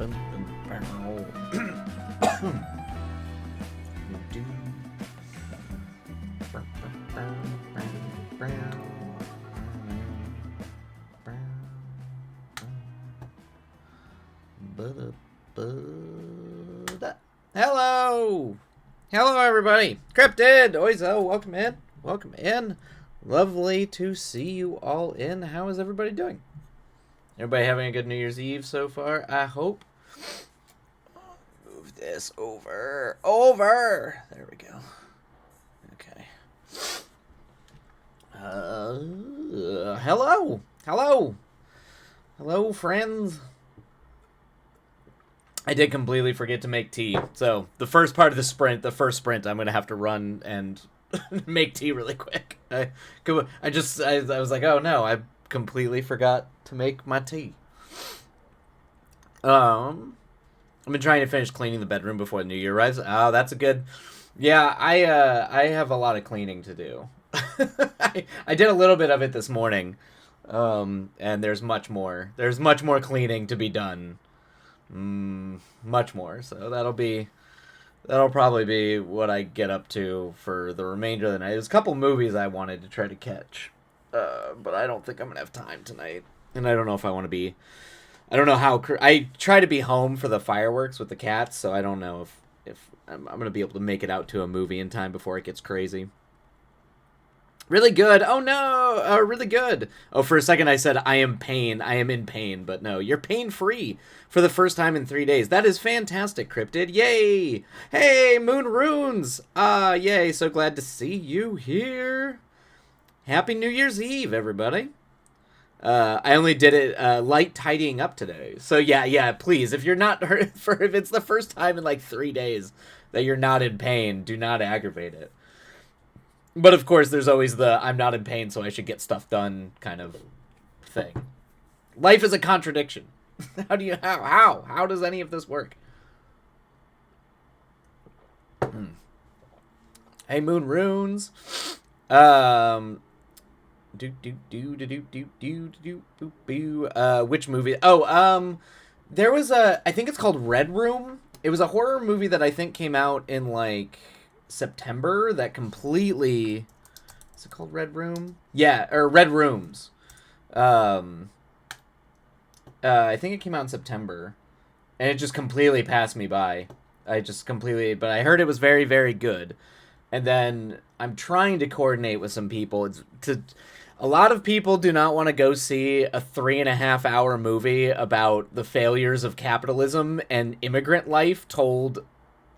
Hello! Hello, everybody! Cryptid! Oizo, welcome in. Welcome in. Lovely to see you all in. How is everybody doing? Everybody having a good New Year's Eve so far, I hope. Move this over. There we go. Okay. Hello! Hello, friends. I did completely forget to make tea. So, the first part of the first sprint, I'm going to have to run and make tea really quick. I was like, oh no, I completely forgot to make my tea. I've been trying to finish cleaning the bedroom before the new year arrives. Oh, that's a good... Yeah, I have a lot of cleaning to do. I did a little bit of it this morning. And there's much more. There's much more cleaning to be done. Much more. So that'll probably be what I get up to for the remainder of the night. There's a couple movies I wanted to try to catch, but I don't think I'm gonna have time tonight. And I don't know if I want to be. I don't know how. I try to be home for the fireworks with the cats, so I don't know if I'm gonna be able to make it out to a movie in time before it gets crazy. Really good. Oh no, really good. Oh, for a second I said I am in pain, but no, you're pain-free for the first time in 3 days. That is fantastic, Cryptid. Yay! Hey, Moon Runes! Yay, so glad to see you here. Happy New Year's Eve, everybody. I only did it light tidying up today. So yeah, please, if you're not if it's the first time in like 3 days that you're not in pain, do not aggravate it. But of course, there's always the I'm not in pain, so I should get stuff done kind of thing. Life is a contradiction. How does any of this work? Hey, Moon Runes. Which movie? Oh, there was I think it's called Red Room. It was a horror movie that I think came out in like September that completely... Is it called Red Room? Yeah, or Red Rooms. I think it came out in September. And it just completely passed me by. But I heard it was very, very good. And then I'm trying to coordinate with some people. A lot of people do not want to go see a 3.5 hour movie about the failures of capitalism and immigrant life told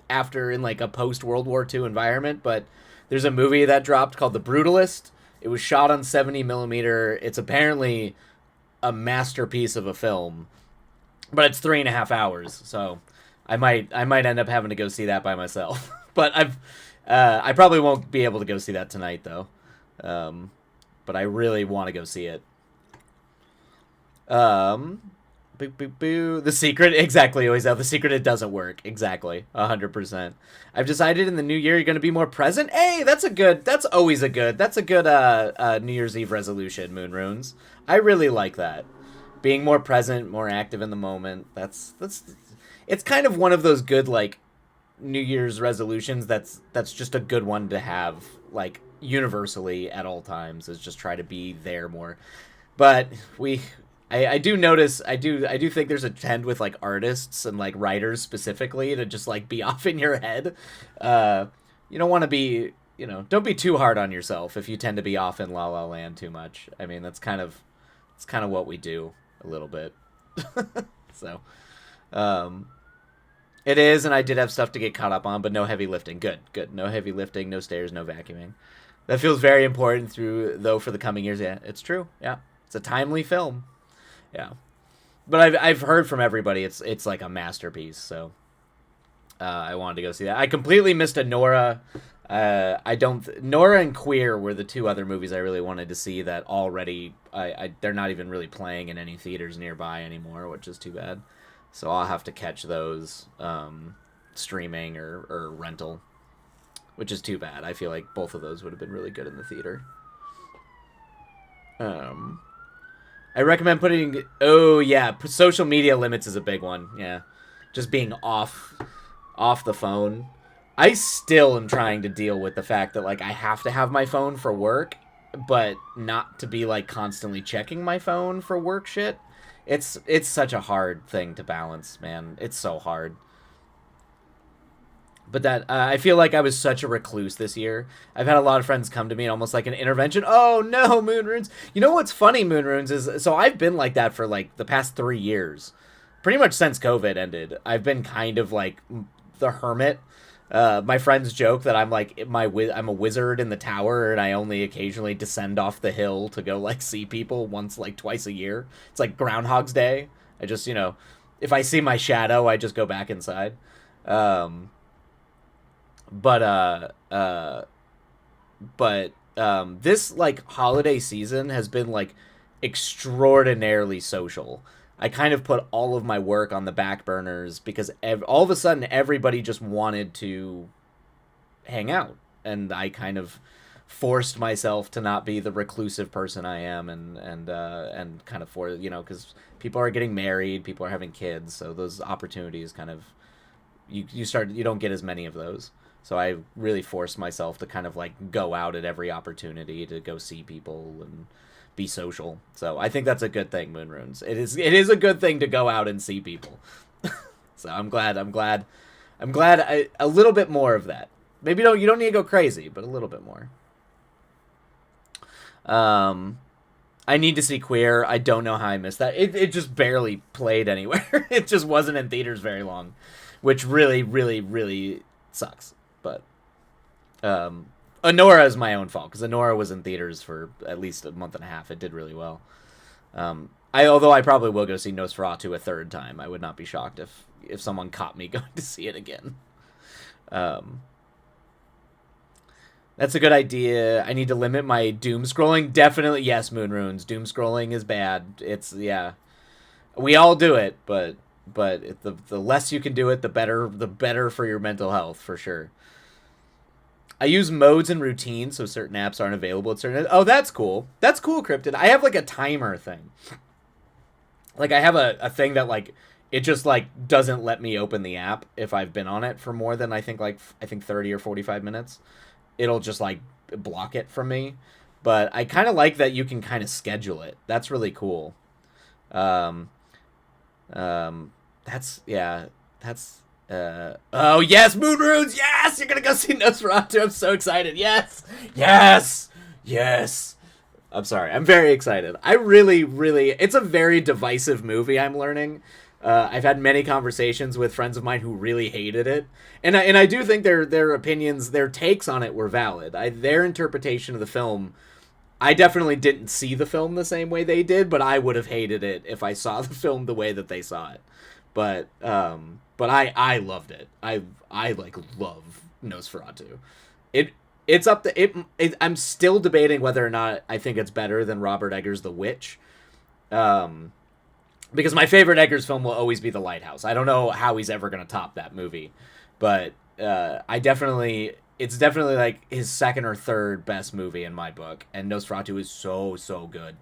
after in like a post-World War II environment, but there's a movie that dropped called The Brutalist. It was shot on 70mm. It's apparently a masterpiece of a film, but it's 3.5 hours, so I might end up having to go see that by myself. But I probably won't be able to go see that tonight though. But I really want to go see it. Boo, boo, boo. The secret, exactly, always out. The secret, it doesn't work. Exactly. 100%. I've decided in the new year you're going to be more present. Hey, that's a good New Year's Eve resolution, Moon Runes. I really like that. Being more present, more active in the moment. It's kind of one of those good, like, New Year's resolutions that's just a good one to have, like, universally at all times, is just try to be there more. But I do notice, I do think there's a trend with, like, artists and, like, writers specifically to just, like, be off in your head. You don't want to be, don't be too hard on yourself if you tend to be off in La La Land too much. I mean, it's kind of what we do a little bit. So, it is, and I did have stuff to get caught up on, but no heavy lifting. Good. No heavy lifting, no stairs, no vacuuming. That feels very important for the coming years. Yeah, it's true. Yeah. It's a timely film. Yeah, but I've heard from everybody it's like a masterpiece. So I wanted to go see that. I completely missed a Nora. Nora and Queer were the two other movies I really wanted to see that already they're not even really playing in any theaters nearby anymore, which is too bad. So I'll have to catch those streaming or rental, which is too bad. I feel like both of those would have been really good in the theater. I recommend putting... Oh, yeah. Social media limits is a big one. Yeah. just being off the phone. I still am trying to deal with the fact that like I have to have my phone for work, but not to be like constantly checking my phone for work shit. It's such a hard thing to balance, man. It's so hard. But that I feel like I was such a recluse this year. I've had a lot of friends come to me almost like an intervention. Oh no, Moon Runes. You know what's funny, Moon Runes, is so I've been like that for like the past 3 years, pretty much since COVID ended. I've been kind of like the hermit. My friends joke that I'm like I'm a wizard in the tower, and I only occasionally descend off the hill to go like see people once like twice a year. It's like Groundhog's Day. I just if I see my shadow, I just go back inside. Um, but this like holiday season has been like extraordinarily social. I kind of put all of my work on the back burners because all of a sudden everybody just wanted to hang out, and I kind of forced myself to not be the reclusive person I am, and kind of because people are getting married, people are having kids, so those opportunities kind of you don't get as many of those. So I really forced myself to kind of like go out at every opportunity to go see people and be social. So I think that's a good thing, Moon Runes. It is a good thing to go out and see people. So I'm glad a little bit more of that. Maybe you don't need to go crazy, but a little bit more. I need to see Queer. I don't know how I missed that. It just barely played anywhere. It just wasn't in theaters very long, which really, really, really sucks. But Anora is my own fault, because Anora was in theaters for at least a month and a half. It did really well. Although I probably will go see Nosferatu a third time. I would not be shocked if someone caught me going to see it again. That's a good idea. I need to limit my doom scrolling. Definitely, yes, Moon Runes. Doom scrolling is bad. Yeah. We all do it, but the less you can do it, the better for your mental health, for sure. I use modes and routines, so certain apps aren't available at certain... Oh, that's cool. That's cool, Cryptid. I have, like, a timer thing. Like, I have a thing that, like, it just, like, doesn't let me open the app if I've been on it for more than, I think 30 or 45 minutes. It'll just, like, block it from me. But I kind of like that you can kind of schedule it. That's really cool. That's... oh yes, Moon Runes, yes! You're gonna go see Nosferatu. I'm so excited. Yes. I'm sorry. I'm very excited. I really, really... It's a very divisive movie, I'm learning. I've had many conversations with friends of mine who really hated it. And I do think their opinions, their takes on it were valid. Their interpretation of the film... I definitely didn't see the film the same way they did, but I would have hated it if I saw the film the way that they saw it. But I loved it. I like love Nosferatu. It's up to it. I'm still debating whether or not I think it's better than Robert Eggers' The Witch. Because my favorite Eggers film will always be The Lighthouse. I don't know how he's ever going to top that movie, but it's definitely like his second or third best movie in my book, and Nosferatu is so good.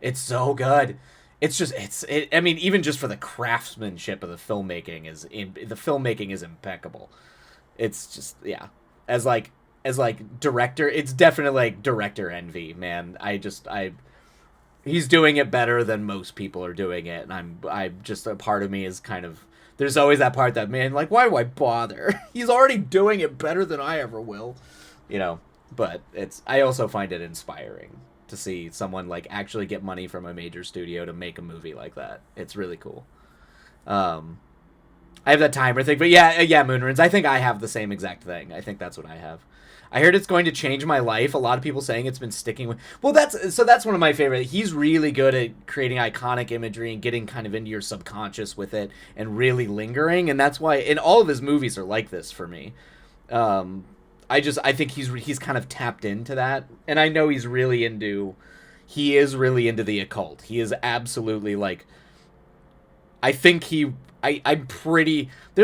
It's so good. I mean, even just for the craftsmanship of the filmmaking is impeccable. It's just, yeah. As director, it's definitely like director envy, man. He's doing it better than most people are doing it, and I'm just, a part of me is kind of, there's always that part that, man, like, why do I bother? He's already doing it better than I ever will, but I also find it inspiring to see someone like actually get money from a major studio to make a movie like that. It's really cool. I have that timer thing, but yeah, Moon Runes. I think I have the same exact thing. I think that's what I have. I heard it's going to change my life. A lot of people saying it's been sticking with... Well, that's one of my favorite. He's really good at creating iconic imagery and getting kind of into your subconscious with it and really lingering, and that's why in all of his movies are like this for me. I think he's kind of tapped into that, and I know he is really into the occult. He is absolutely like, there's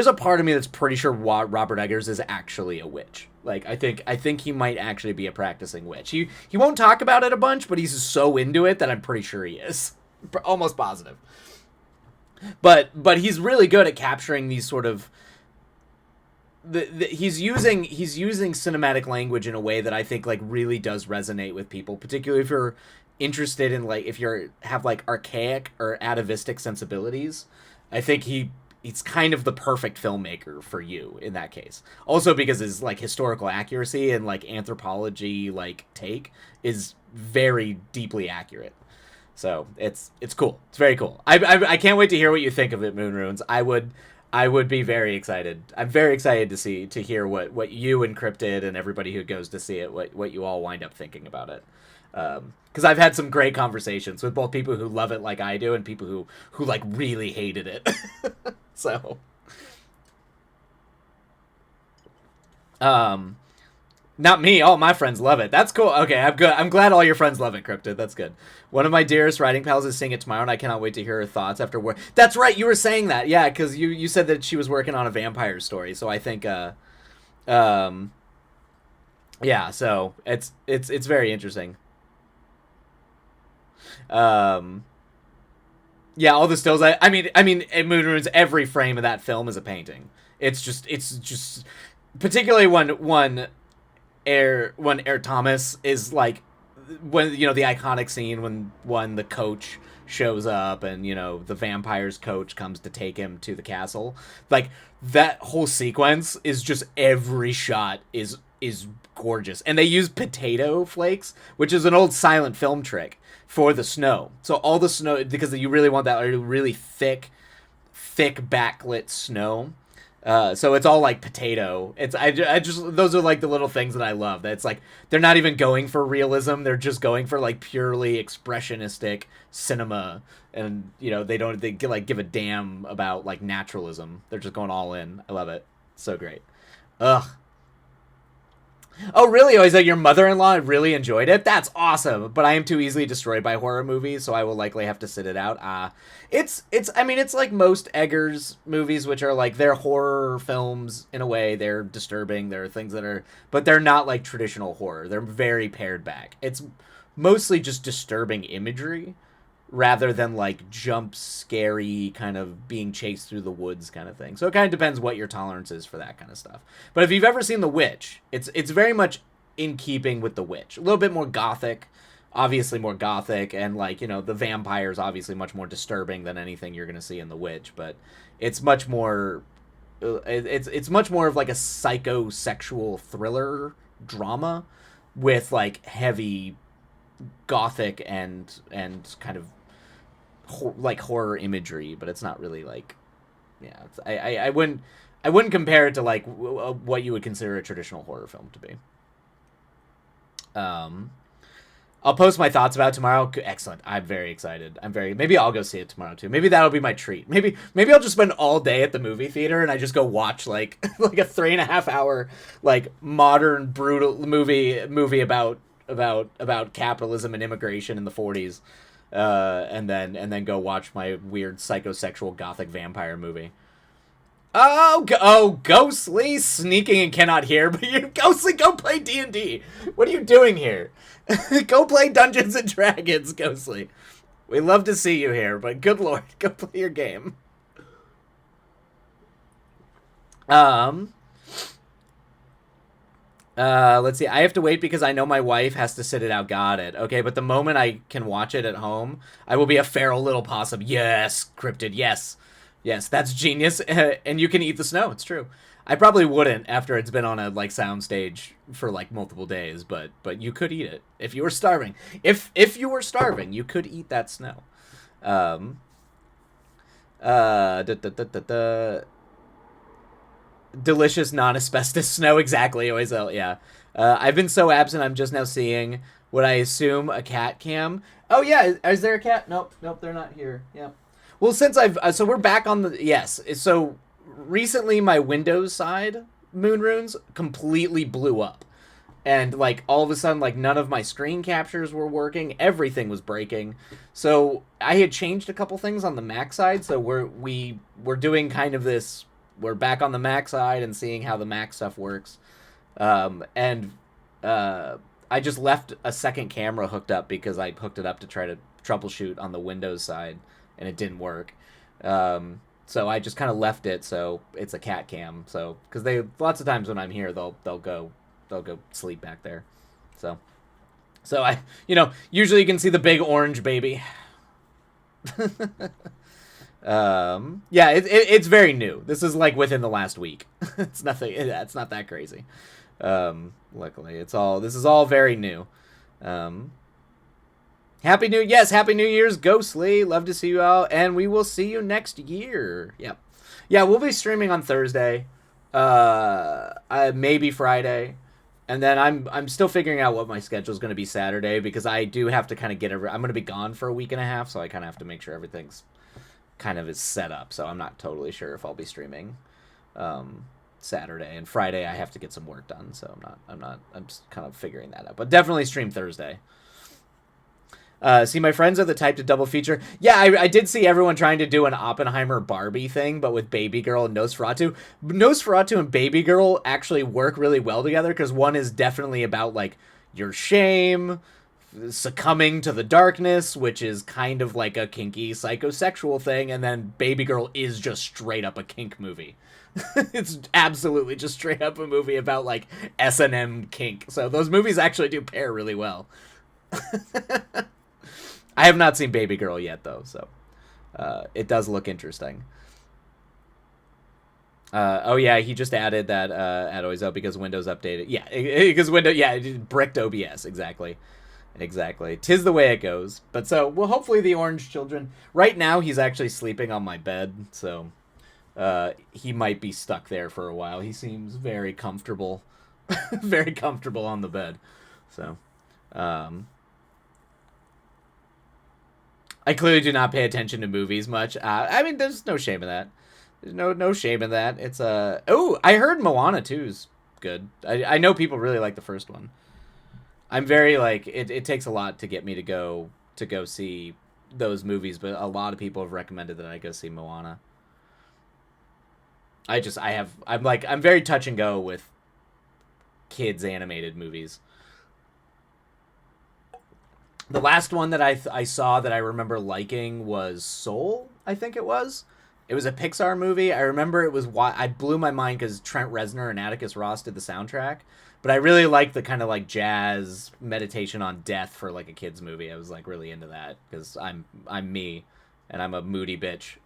a part of me that's pretty sure Robert Eggers is actually a witch. Like, I think he might actually be a practicing witch. He won't talk about it a bunch, but he's so into it that I'm pretty sure he is. Almost positive. But he's really good at capturing these sort of he's using cinematic language in a way that I think like really does resonate with people, particularly if you're interested in like if you're have like archaic or atavistic sensibilities. I think he's kind of the perfect filmmaker for you in that case. Also because his like historical accuracy and like anthropology like take is very deeply accurate. So it's cool. It's very cool. I can't wait to hear what you think of it, Moon Runes. I would be very excited. I'm very excited to hear what you and Cryptid and everybody who goes to see it what you all wind up thinking about it. Because I've had some great conversations with both people who love it like I do and people who like really hated it. So, um, not me. All my friends love it. That's cool. Okay, I'm good. I'm glad all your friends love it, Cryptid. That's good. One of my dearest writing pals is seeing it tomorrow, and I cannot wait to hear her thoughts after work. That's right. You were saying that, yeah, because you said that she was working on a vampire story. So I think, um, yeah. So it's very interesting. Um, yeah, all the stills. I mean, in Moon Runes, every frame of that film is a painting. It's just particularly when Air Thomas is like when the iconic scene when the coach shows up and the vampire's coach comes to take him to the castle, like that whole sequence is just every shot is gorgeous, and they use potato flakes, which is an old silent film trick for the snow. So all the snow, because you really want that really thick backlit snow. So it's all like potato. I just those are like the little things that I love. That it's like they're not even going for realism. They're just going for like purely expressionistic cinema, and they like give a damn about like naturalism. They're just going all in. I love it. So great. Ugh. Oh, really? Oh, is that your mother-in-law really enjoyed it? That's awesome. But I am too easily destroyed by horror movies, so I will likely have to sit it out. It's. I mean, it's like most Eggers movies, which are like they're horror films in a way. They're disturbing. They're things that are, but they're not like traditional horror. They're very pared back. It's mostly just disturbing imagery rather than like jump scary kind of being chased through the woods kind of thing. So it kind of depends what your tolerance is for that kind of stuff. But if you've ever seen The Witch, it's very much in keeping with The Witch. A little bit more gothic, obviously more gothic, and like, the vampire is obviously much more disturbing than anything you're going to see in The Witch, but it's much more it's much more of like a psychosexual thriller drama with like heavy gothic and kind of like horror imagery, but it's not really like, yeah. I wouldn't compare it to like what you would consider a traditional horror film to be. Um, I'll post my thoughts about it tomorrow. Excellent. I'm very excited. Maybe I'll go see it tomorrow too. Maybe that'll be my treat. Maybe I'll just spend all day at the movie theater and I just go watch like like a 3.5 hour like modern brutal movie about capitalism and immigration in the 40s, and then go watch my weird psychosexual gothic vampire movie. Oh, Ghostly sneaking and cannot hear, but you Ghostly, go play D&D. What are you doing here? Go play Dungeons and Dragons, Ghostly. We love to see you here, but good lord, go play your game. Um, let's see. I have to wait because I know my wife has to sit it out. Got it. Okay, but the moment I can watch it at home, I will be a feral little possum. Yes, Cryptid. Yes, yes, that's genius. And you can eat the snow. It's true. I probably wouldn't after it's been on a like soundstage for like multiple days, but you could eat it if you were starving. If you were starving, you could eat that snow. Um. Da, da, da, da, da. Delicious non-asbestos snow. Exactly. Always. Yeah. I've been so absent. I'm just now seeing what I assume a cat cam. Oh yeah. Is there a cat? Nope. Nope. They're not here. Yeah. Well, since I've so we're back on the yes. So recently, my Windows side Moon Runes completely blew up, and like all of a sudden, like none of my screen captures were working. Everything was breaking. So I had changed a couple things on the Mac side. So we're doing kind of this. We're back on the Mac side and seeing how the Mac stuff works. And I just left a second camera hooked up because I hooked it up to try to troubleshoot on the Windows side, and it didn't work. So I just kind of left it so it's a cat cam. So because they lots of times when I'm here they'll go sleep back there. So I usually you can see the big orange baby. Yeah, it's very new. This is like within the last week. It's nothing. It's not that crazy. Luckily, this is all very new. Um, Happy New Year's, Ghostly. Love to see you all, and we will see you next year. Yep. Yeah, we'll be streaming on Thursday, maybe Friday, and then I'm still figuring out what my schedule is going to be Saturday because I do have to kind of I'm going to be gone for a week and a half, so I kind of have to make sure everything's kind of is set up. So I'm not totally sure if I'll be streaming Saturday and Friday. I have to get some work done, so I'm just kind of figuring that out. But definitely stream Thursday. See, my friends are the type to double feature. Yeah, I did see everyone trying to do an Oppenheimer Barbie thing, but with Baby Girl and Nosferatu. Nosferatu and Baby Girl actually work really well together because one is definitely about like your shame, succumbing to the darkness, which is kind of like a kinky psychosexual thing, and then Baby Girl is just straight up a kink movie. It's absolutely just straight up a movie about like S&M kink. So those movies actually do pair really well. I have not seen Baby Girl yet, though, so it does look interesting. Oh yeah, he just added that at Oizo because Windows updated. Yeah, because Windows, yeah, it bricked OBS exactly. Exactly. 'Tis the way it goes. But so, well, hopefully the Orange Children. Right now, he's actually sleeping on my bed, so he might be stuck there for a while. He seems very comfortable, very comfortable on the bed. So, I clearly do not pay attention to movies much. I mean, there's no shame in that. There's no shame in that. It's oh, I heard Moana 2's good. I know people really like the first one. I'm very like it takes a lot to get me to go see those movies, but a lot of people have recommended that I go see Moana. I'm very touch and go with kids animated movies. The last one that I saw that I remember liking was Soul, I think it was. It was a Pixar movie. I remember it was why I blew my mind because Trent Reznor and Atticus Ross did the soundtrack. But I really liked the kind of like jazz meditation on death for like a kids movie. I was like really into that because I'm me, and I'm a moody bitch.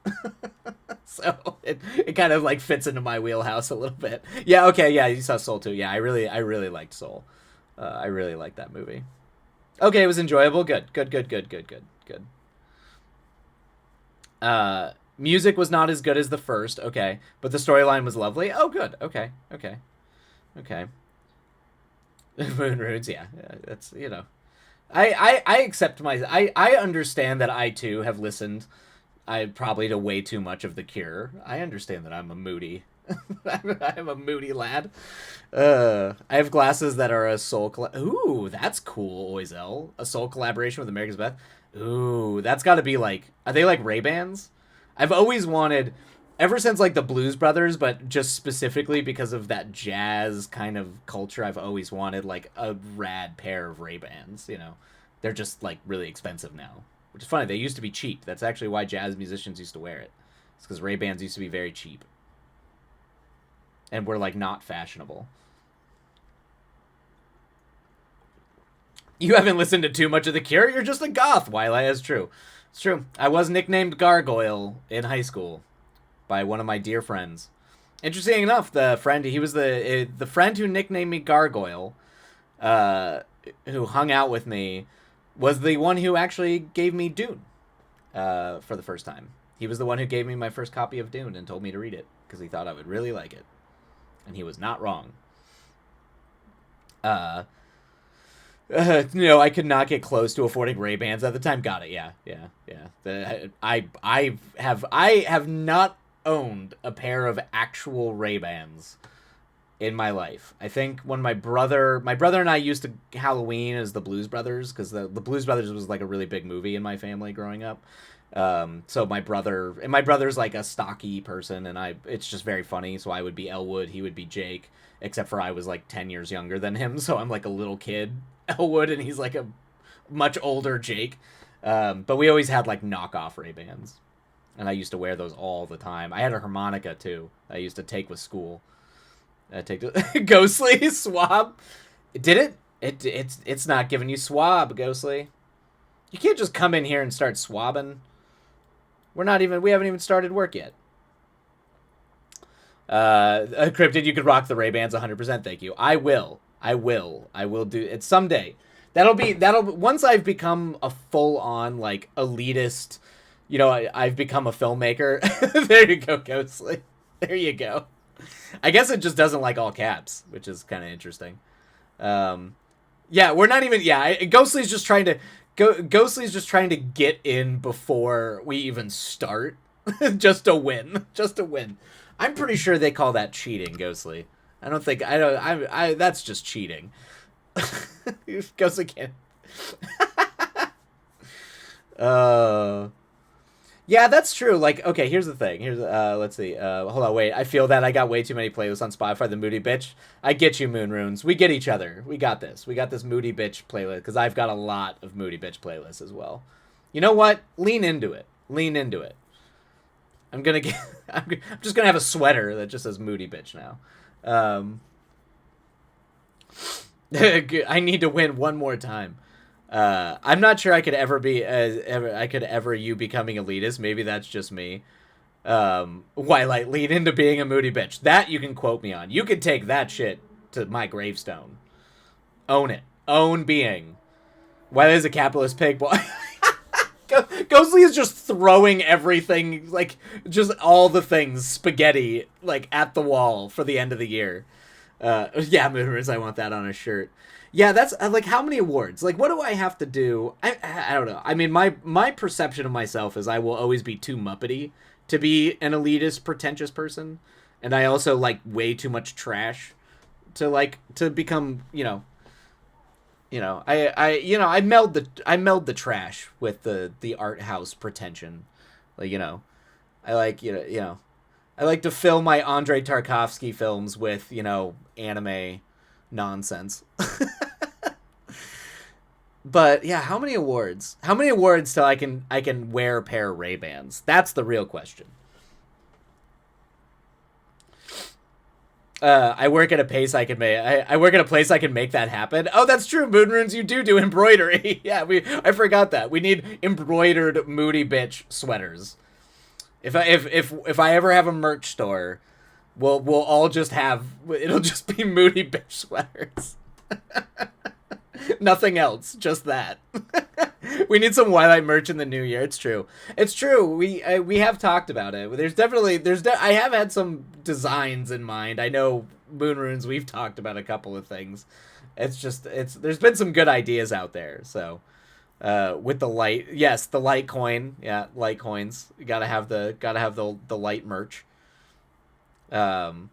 So it kind of like fits into my wheelhouse a little bit. Yeah, okay, yeah, you saw Soul too. Yeah, I really liked Soul. I really liked that movie. Okay, it was enjoyable. Good, good, good, good, good, good, good. Music was not as good as the first. Okay, but the storyline was lovely. Oh, good. Okay, okay, okay. Moon Runes, yeah, that's I accept I understand that I too have listened. I probably to way too much of The Cure. I understand that I'm a moody. I'm a moody lad. I have glasses that are a soul. Ooh, that's cool, Oizel. A soul collaboration with America's Best. Ooh, that's got to be like. Are they like Ray Bans? I've always wanted, ever since like the Blues Brothers, but just specifically because of that jazz kind of culture, I've always wanted like a rad pair of Ray Bans. They're just like really expensive now, which is funny. They used to be cheap. That's actually why jazz musicians used to wear it. It's because Ray Bans used to be very cheap and were like not fashionable. You haven't listened to too much of The Cure. You're just a goth. Wildlight is true. It's true. I was nicknamed Gargoyle in high school by one of my dear friends. Interesting enough, he was the friend who nicknamed me Gargoyle, who hung out with me, was the one who actually gave me Dune, for the first time. He was the one who gave me my first copy of Dune and told me to read it because he thought I would really like it, and he was not wrong. I could not get close to affording Ray Bans at the time. Got it. Yeah, yeah, yeah. I have not owned a pair of actual Ray Bans in my life. I think when my brother and I used to Halloween as the Blues Brothers because the Blues Brothers was like a really big movie in my family growing up. So my brother's like a stocky person, and it's just very funny. So I would be Elwood, he would be Jake, except for I was like 10 years younger than him, so I'm like a little kid Elwood, and he's like a much older Jake. But we always had like knockoff Ray Bans. and I used to wear those all the time. I had a harmonica too. I used to take with school. I take Ghostly swab. Did it? It's not giving you swab, Ghostly. You can't just come in here and start swabbing. We haven't even started work yet. Cryptid, you could rock the Ray-Bans 100%. Thank you. I will do it someday. Once I've become a full-on, like, elitist, I've become a filmmaker. There you go, Ghostly. There you go. I guess it just doesn't like all caps, which is kind of interesting. Yeah, we're not even, Ghostly's just trying to get in before we even start. Just to win. I'm pretty sure they call that cheating, Ghostly. That's just cheating. Ghostly can't. Yeah, that's true. Like, okay, here's the thing. Let's see. Hold on, wait. I feel that I got way too many playlists on Spotify. The Moody Bitch. I get you, Moon Runes. We get each other. We got this. We got this Moody Bitch playlist because I've got a lot of Moody Bitch playlists as well. You know what? Lean into it. I'm just gonna have a sweater that just says Moody Bitch now. I need to win one more time. I'm not sure I could ever be you becoming elitist. Maybe that's just me. Wildlight, lead into being a Moody Bitch. That you can quote me on. You could take that shit to my gravestone. Own it. Own being. Wildlight is a capitalist pig boy. Ghostly is just throwing everything, like, just all the things, spaghetti, like, at the wall for the end of the year. Yeah, Mooners, I want that on a shirt. Yeah, that's, like, how many awards? Like, what do I have to do? I don't know. I mean, my perception of myself is I will always be too Muppety to be an elitist, pretentious person. And I also like way too much trash to become, I meld the trash with the art house pretension. Like, I like, I like to fill my Andrei Tarkovsky films with, anime nonsense. But yeah, how many awards? How many awards till I can wear a pair of Ray-Bans? That's the real question. I work at a pace I can make. I work at a place I can make that happen. Oh, that's true, Moonrunes. You do embroidery. Yeah, I forgot that. We need embroidered Moody Bitch sweaters. If I ever have a merch store, we'll all just have, it'll just be Moody Bitch sweaters. Nothing else, just that. We need some Twilight merch in the new year. It's true. We have talked about it. I have had some designs in mind. I know Moonrunes. We've talked about a couple of things. There's been some good ideas out there. So, with the light, yes, the light coin, yeah, light coins. You gotta have the light merch. You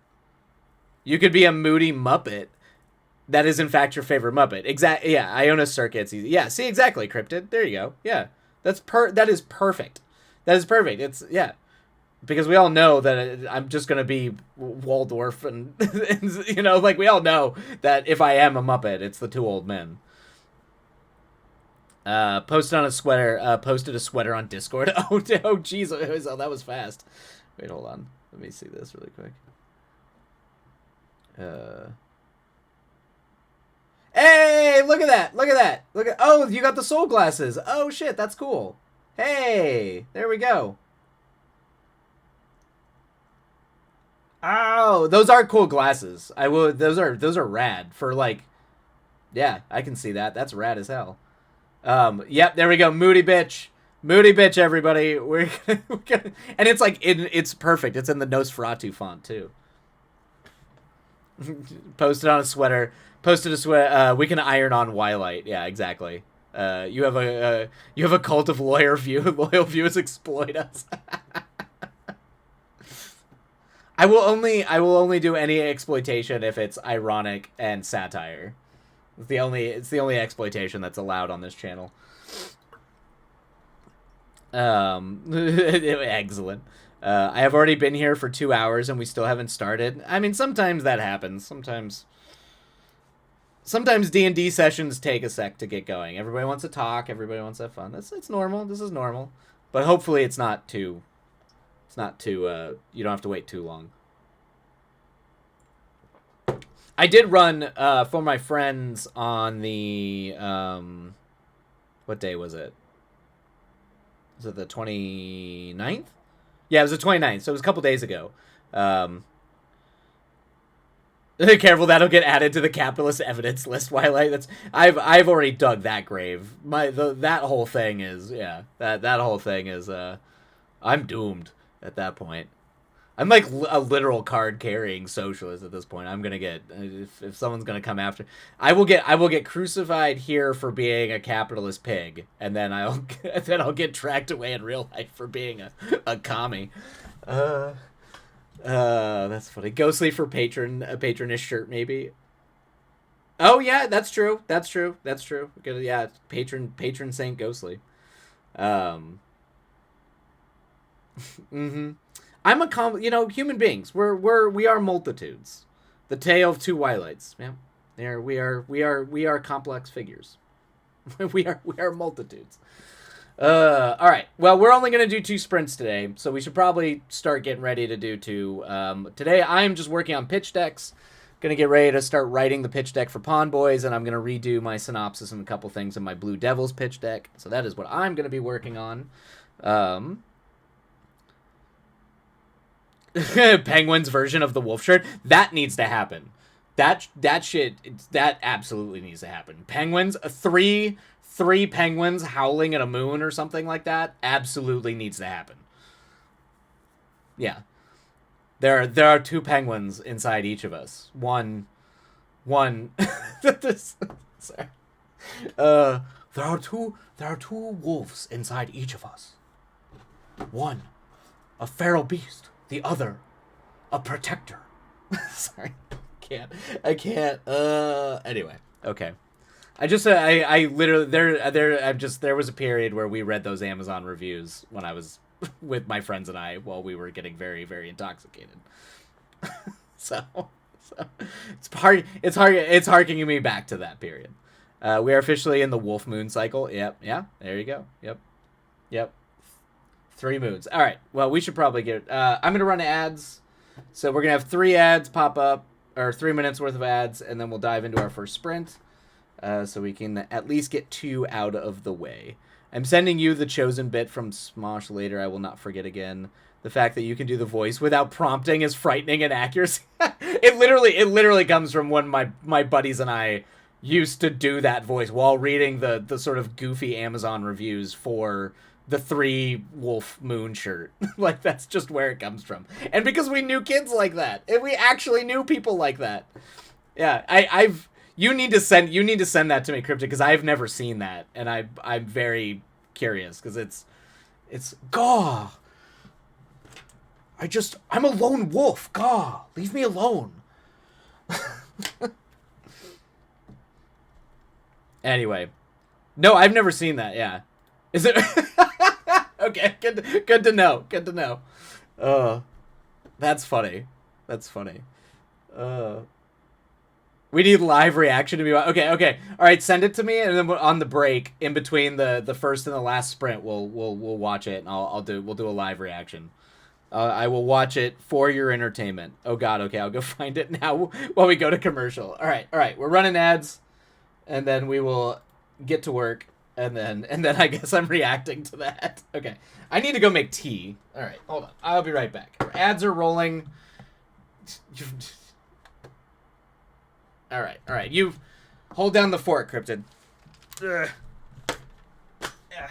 could be a Moody Muppet. That is, in fact, your favorite Muppet. Exactly. Yeah, Iona Circuit's easy. Yeah, see, exactly, Cryptid. There you go. Yeah, that is perfect. That is perfect. It's, yeah. Because we all know that I'm just going to be Waldorf and, like, we all know that if I am a Muppet, it's the two old men. Posted a sweater on Discord. Oh, jeez. Oh, that was fast. Wait, hold on. Let me see this really quick. Hey, look at that. Oh, you got the soul glasses. Oh, shit, that's cool. Hey, there we go. Oh, those are cool glasses. Those are rad for, like, yeah, I can see that. That's rad as hell. Yep, there we go. Moody Bitch, everybody. We're gonna, and it's like, it's perfect. It's in the Nosferatu font, too. Posted a sweater. We can iron on Twilight. Yeah, exactly. You have a cult of loyal viewers exploit us. I will only do any exploitation if it's ironic and satire. It's the only exploitation that's allowed on this channel. Excellent. I have already been here for 2 hours and we still haven't started. I mean, sometimes that happens. Sometimes D&D sessions take a sec to get going. Everybody wants to talk. Everybody wants to have fun. It's normal. This is normal. But hopefully it's not too It's not too. You don't have to wait too long. I did run for my friends on the what day was it? Was it the 29th? Yeah, it was the 29th, so it was a couple days ago. Careful, that'll get added to the capitalist evidence list, Twilight. That's I've already dug that grave. That whole thing is that whole thing is I'm doomed at that point. I'm like a literal card carrying socialist at this point. I'm gonna get if someone's gonna come after, I will get crucified here for being a capitalist pig, and then I'll get tracked away in real life for being a commie. That's funny. Ghostly for a patroness shirt maybe. Oh yeah, that's true. That's true. That's true. Yeah, patron saint Ghostly. Mm-hmm. I'm human beings. We are multitudes. The tale of two Twilights. Yeah, we are complex figures. we are multitudes. All right. Well, we're only gonna do 2 sprints today, so we should probably start getting ready to do 2. Today I'm just working on pitch decks. Gonna get ready to start writing the pitch deck for Pawn Boys, and I'm gonna redo my synopsis and a couple things in my Blue Devils pitch deck. So that is what I'm gonna be working on. Penguin's version of the wolf shirt, that needs to happen. That absolutely needs to happen. Penguins, three penguins howling at a moon or something like that, absolutely needs to happen. Yeah, there are 2 penguins inside each of us. One. Sorry. There are two wolves inside each of us. One, a feral beast. The other, a protector. Sorry, I can't. Anyway, okay. I literally there was a period where we read those Amazon reviews when I was with my friends and I while we were getting very, very intoxicated. so it's harkening me back to that period. We are officially in the wolf moon cycle. Yep, yeah, there you go. Yep. 3 moons. All right. Well, we should probably get. I'm gonna run ads, so we're gonna have 3 ads pop up, or 3 minutes worth of ads, and then we'll dive into our first sprint, so we can at least get 2 out of the way. I'm sending you the chosen bit from Smosh later. I will not forget again. The fact that you can do the voice without prompting is frightening and accuracy. It literally comes from when my buddies and I used to do that voice while reading the sort of goofy Amazon reviews for the 3 wolf moon shirt. Like, that's just where it comes from. And because we knew kids like that. And we actually knew people like that. Yeah, you need to send that to me, Cryptic, because I've never seen that, and I'm very curious, because it's Gaw. I'm a lone wolf. Gaw, leave me alone. Anyway, no, I've never seen that. Yeah, is it? Okay, good to know. Good to know. That's funny. That's funny. We need live reaction to be okay. All right, send it to me, and then on the break in between the first and the last sprint, we'll watch it, and we'll do a live reaction. I will watch it for your entertainment. Oh God, okay, I'll go find it now while we go to commercial. All right, we're running ads, and then we will get to work. And then I guess I'm reacting to that. Okay. I need to go make tea. All right. Hold on. I'll be right back. Ads are rolling. All right. You hold down the fort, Cryptid. Ugh. Yeah.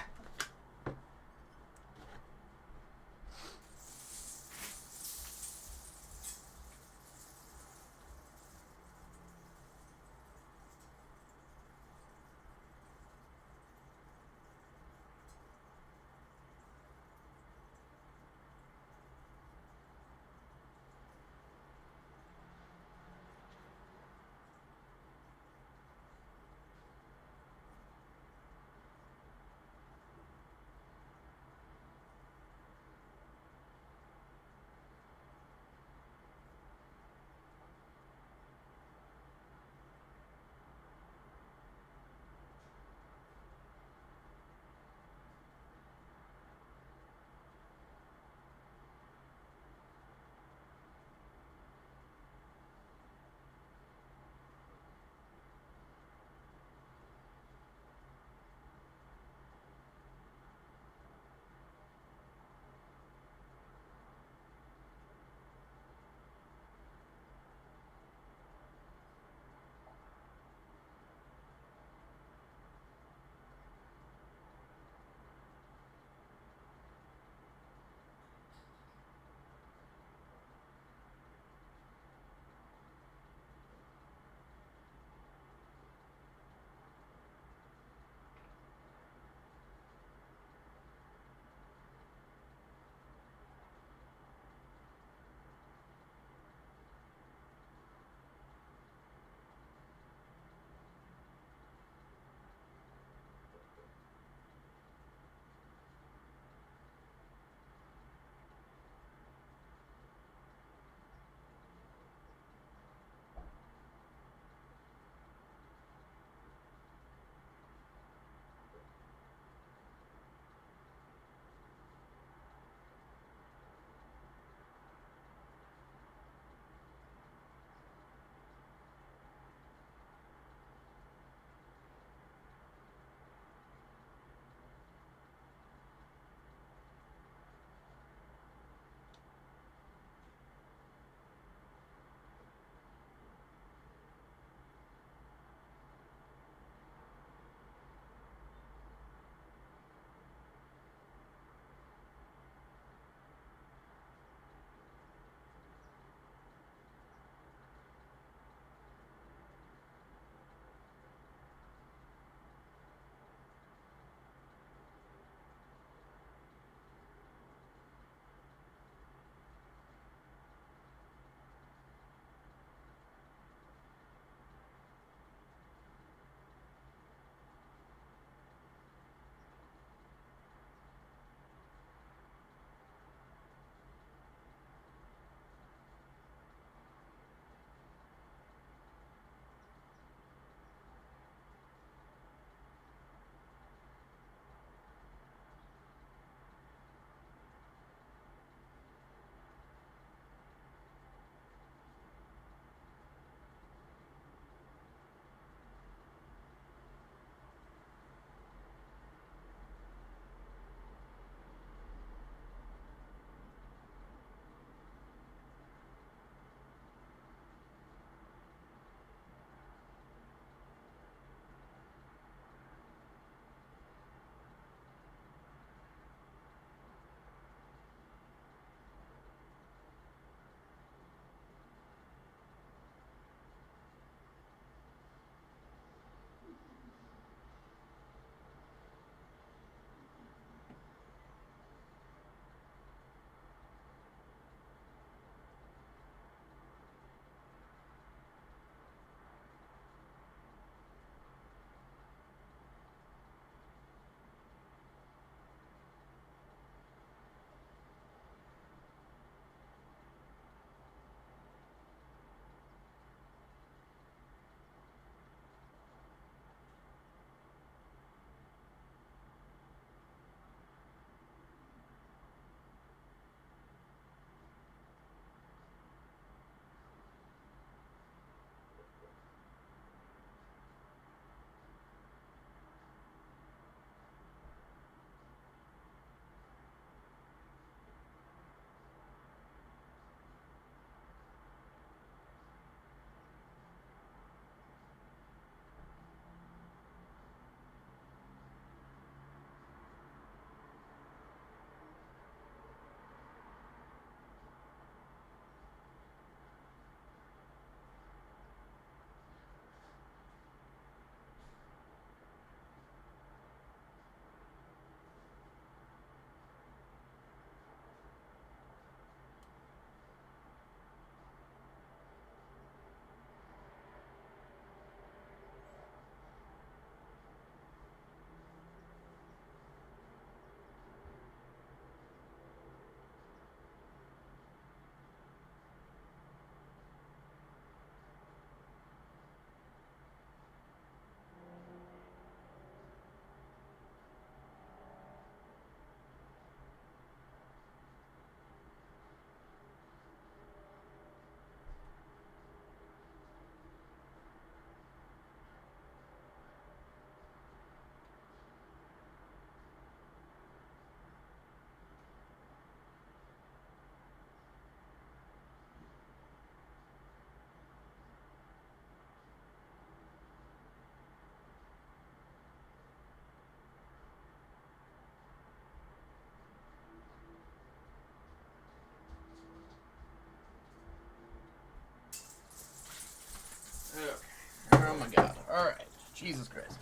Jesus Christ.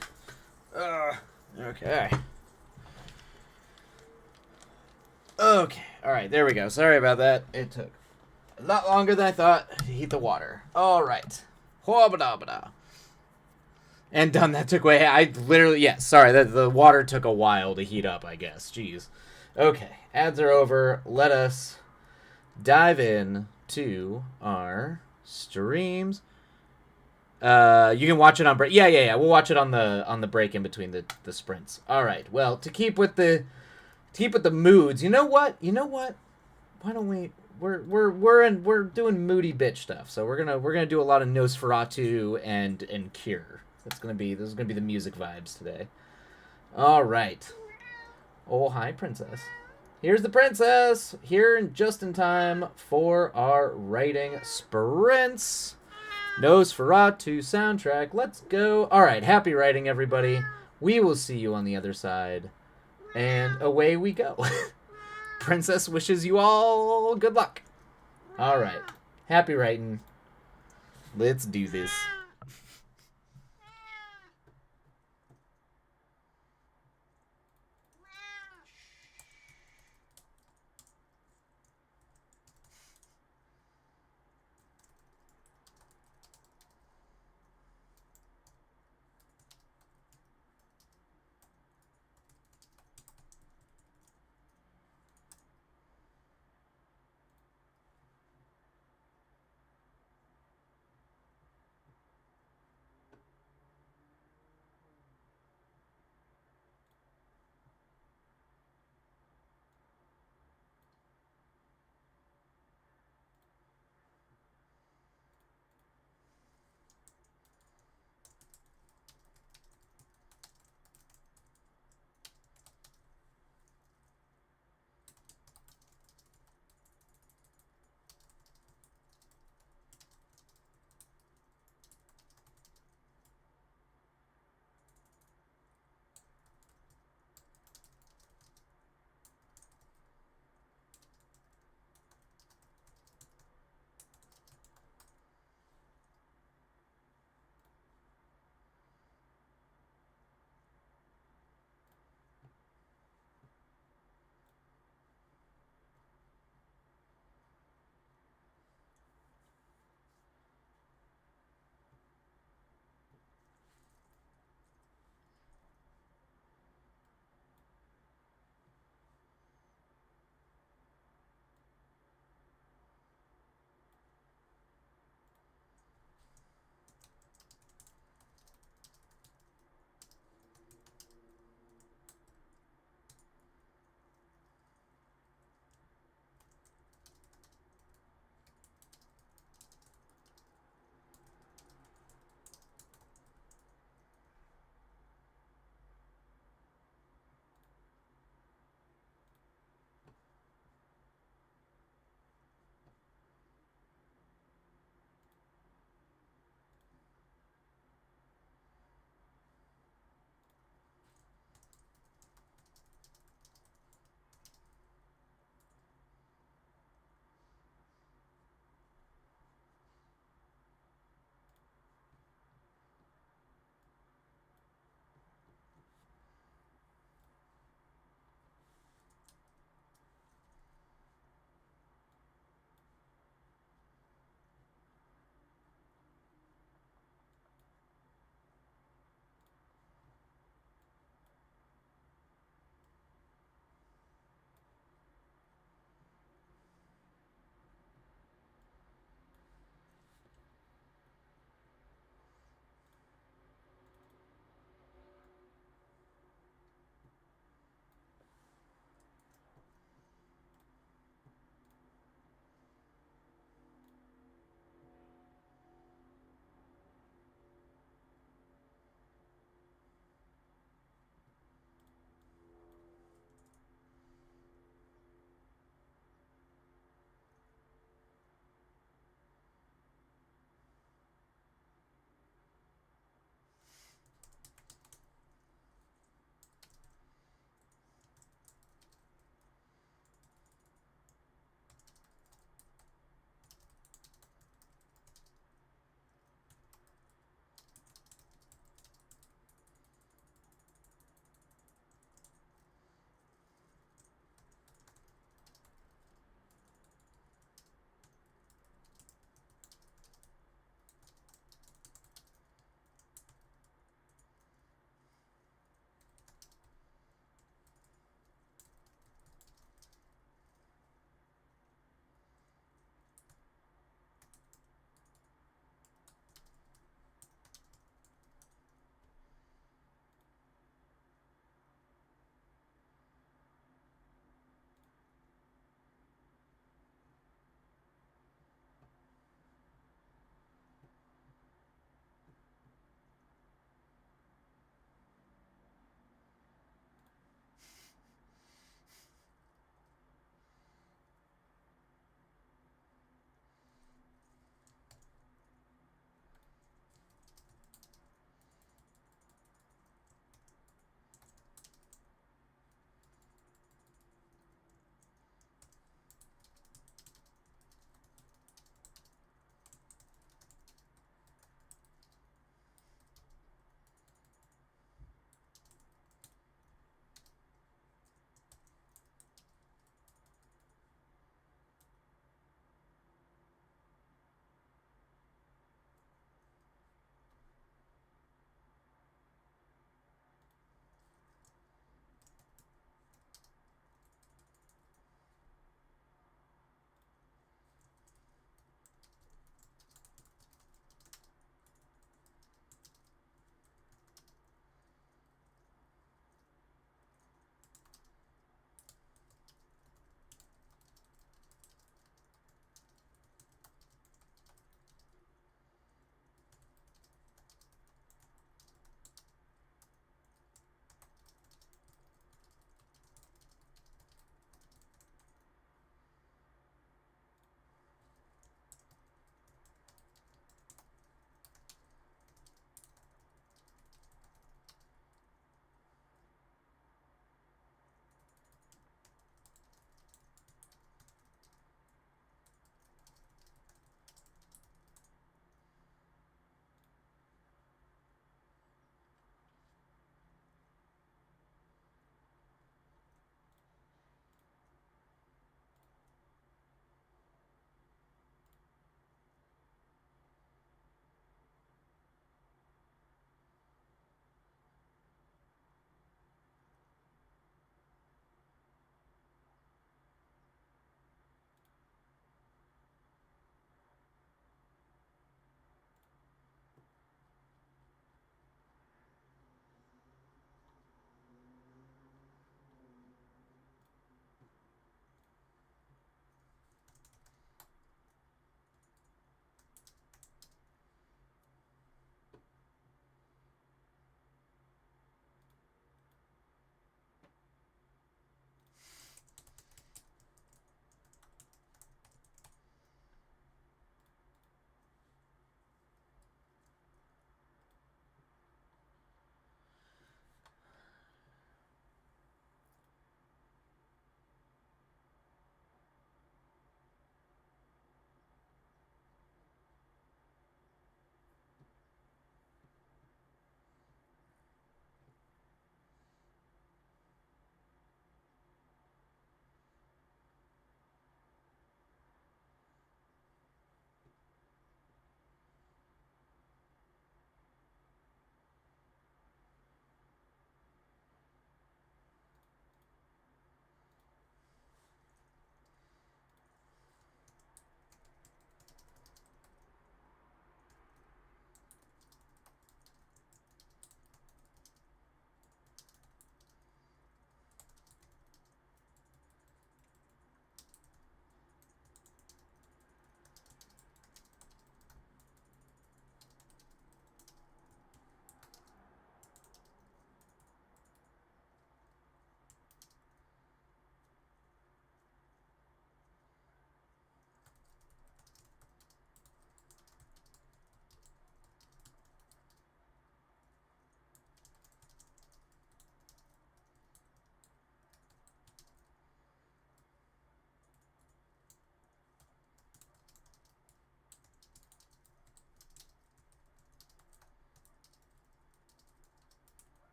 Okay. Okay. Alright, there we go. Sorry about that. It took a lot longer than I thought to heat the water. Alright. And done. That took away. I literally, yeah, sorry. The water took a while to heat up, I guess. Jeez. Okay. Ads are over. Let us dive in to our streams. You can watch it on break. Yeah. We'll watch it on the break in between the sprints. All right. Well, to keep with the moods. You know what? Why don't we? We're doing moody bitch stuff. So we're gonna do a lot of Nosferatu and Cure. This is gonna be the music vibes today. All right. Oh, hi, princess. Here's the princess here just in time for our writing sprints. Nosferatu soundtrack. Let's go. All right, happy writing, everybody. We will see you on the other side, and away we go. Princess wishes you all good luck. All right, happy writing. Let's do this.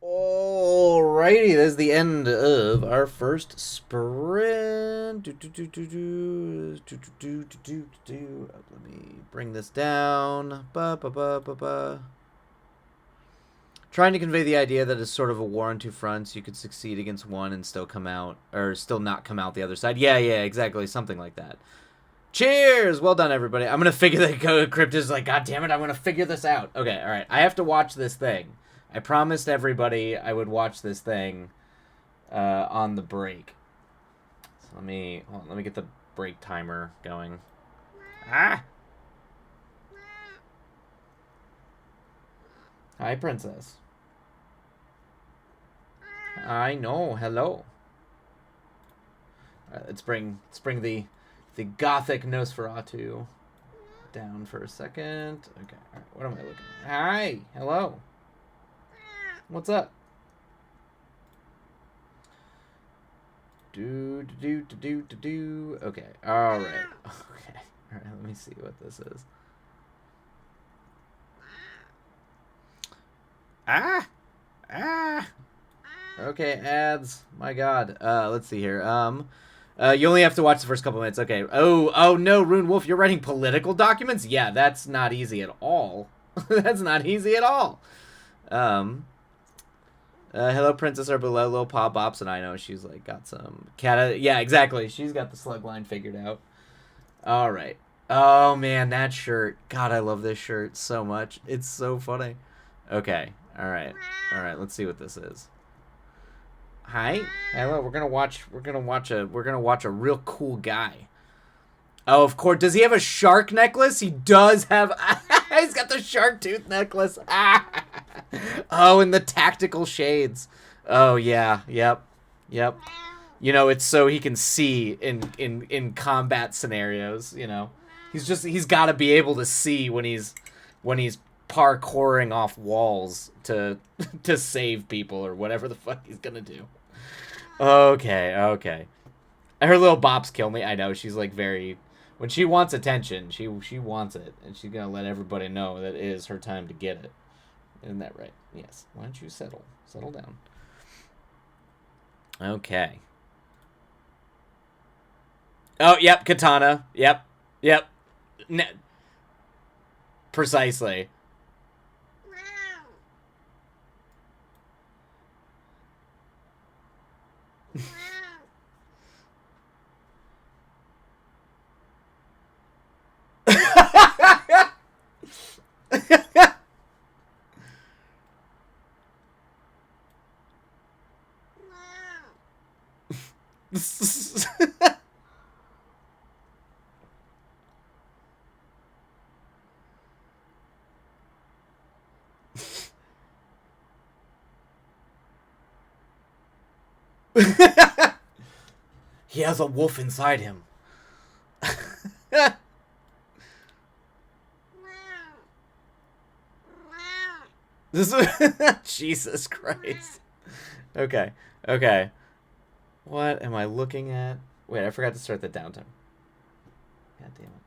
Alrighty, that's the end of our first sprint. Let me bring this down. Trying to convey the idea that it's sort of a war on two fronts. You could succeed against one and still come out, or still not come out the other side. Yeah, exactly. Something like that. Cheers! Well done, everybody. I'm going to figure that Crypt is like, God damn it, I'm going to figure this out. Okay, alright. I have to watch this thing. I promised everybody I would watch this thing on the break. So let me get the break timer going. Ah! Hi, princess. I know. Hello. All right, let's bring the gothic Nosferatu down for a second. Okay. All right, what am I looking at? Hi. Hello. What's up? Do. Okay. All right. Okay. All right. Let me see what this is. Ah. Okay, ads. My God. Let's see here. You only have to watch the first couple minutes. Okay. Oh no, Rune Wolf, you're writing political documents? Yeah, that's not easy at all. That's not easy at all. Hello, Princess or below Lil Pop Bops, and I know she's like got some cat. Yeah, exactly. She's got the slug line figured out. All right. Oh man, that shirt. God, I love this shirt so much. It's so funny. Okay. All right. Let's see what this is. Hi. Hello. We're gonna watch a real cool guy. Oh, of course. Does he have a shark necklace? He does have. He's got the shark tooth necklace. Oh, and the tactical shades. Oh yeah. Yep. You know, it's so he can see in combat scenarios. You know, he's got to be able to see when he's parkouring off walls to save people or whatever the fuck he's gonna do. Okay. Her little bops kill me. I know, she's like very... When she wants attention, she wants it. And she's gonna let everybody know that it is her time to get it. Isn't that right? Yes. Why don't you settle? Settle down. Okay. Oh, yep, katana. Yep. Precisely. He has a wolf inside him. This is Jesus Christ. Okay. What am I looking at? Wait, I forgot to start the downtime. God damn it.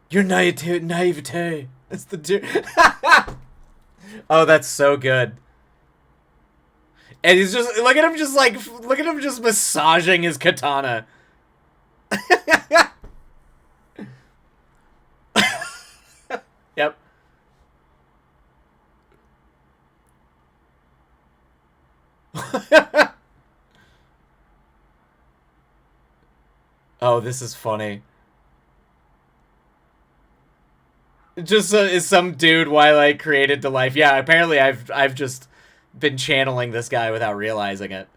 Your naivete. That's the dude. Oh, that's so good. And he's just look at him just massaging his katana. Yep. Oh, this is funny. Just is some dude Wildlight created to life. Yeah, apparently I've just been channeling this guy without realizing it.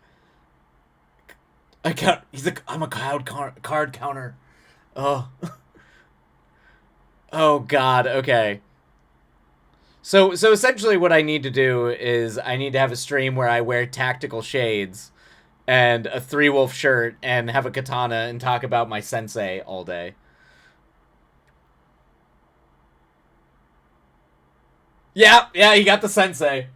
I'm a card counter. Oh. Oh God. Okay. So essentially, what I need to do is I need to have a stream where I wear tactical shades and a 3-wolf shirt and have a katana and talk about my sensei all day. Yeah, he got the sensei.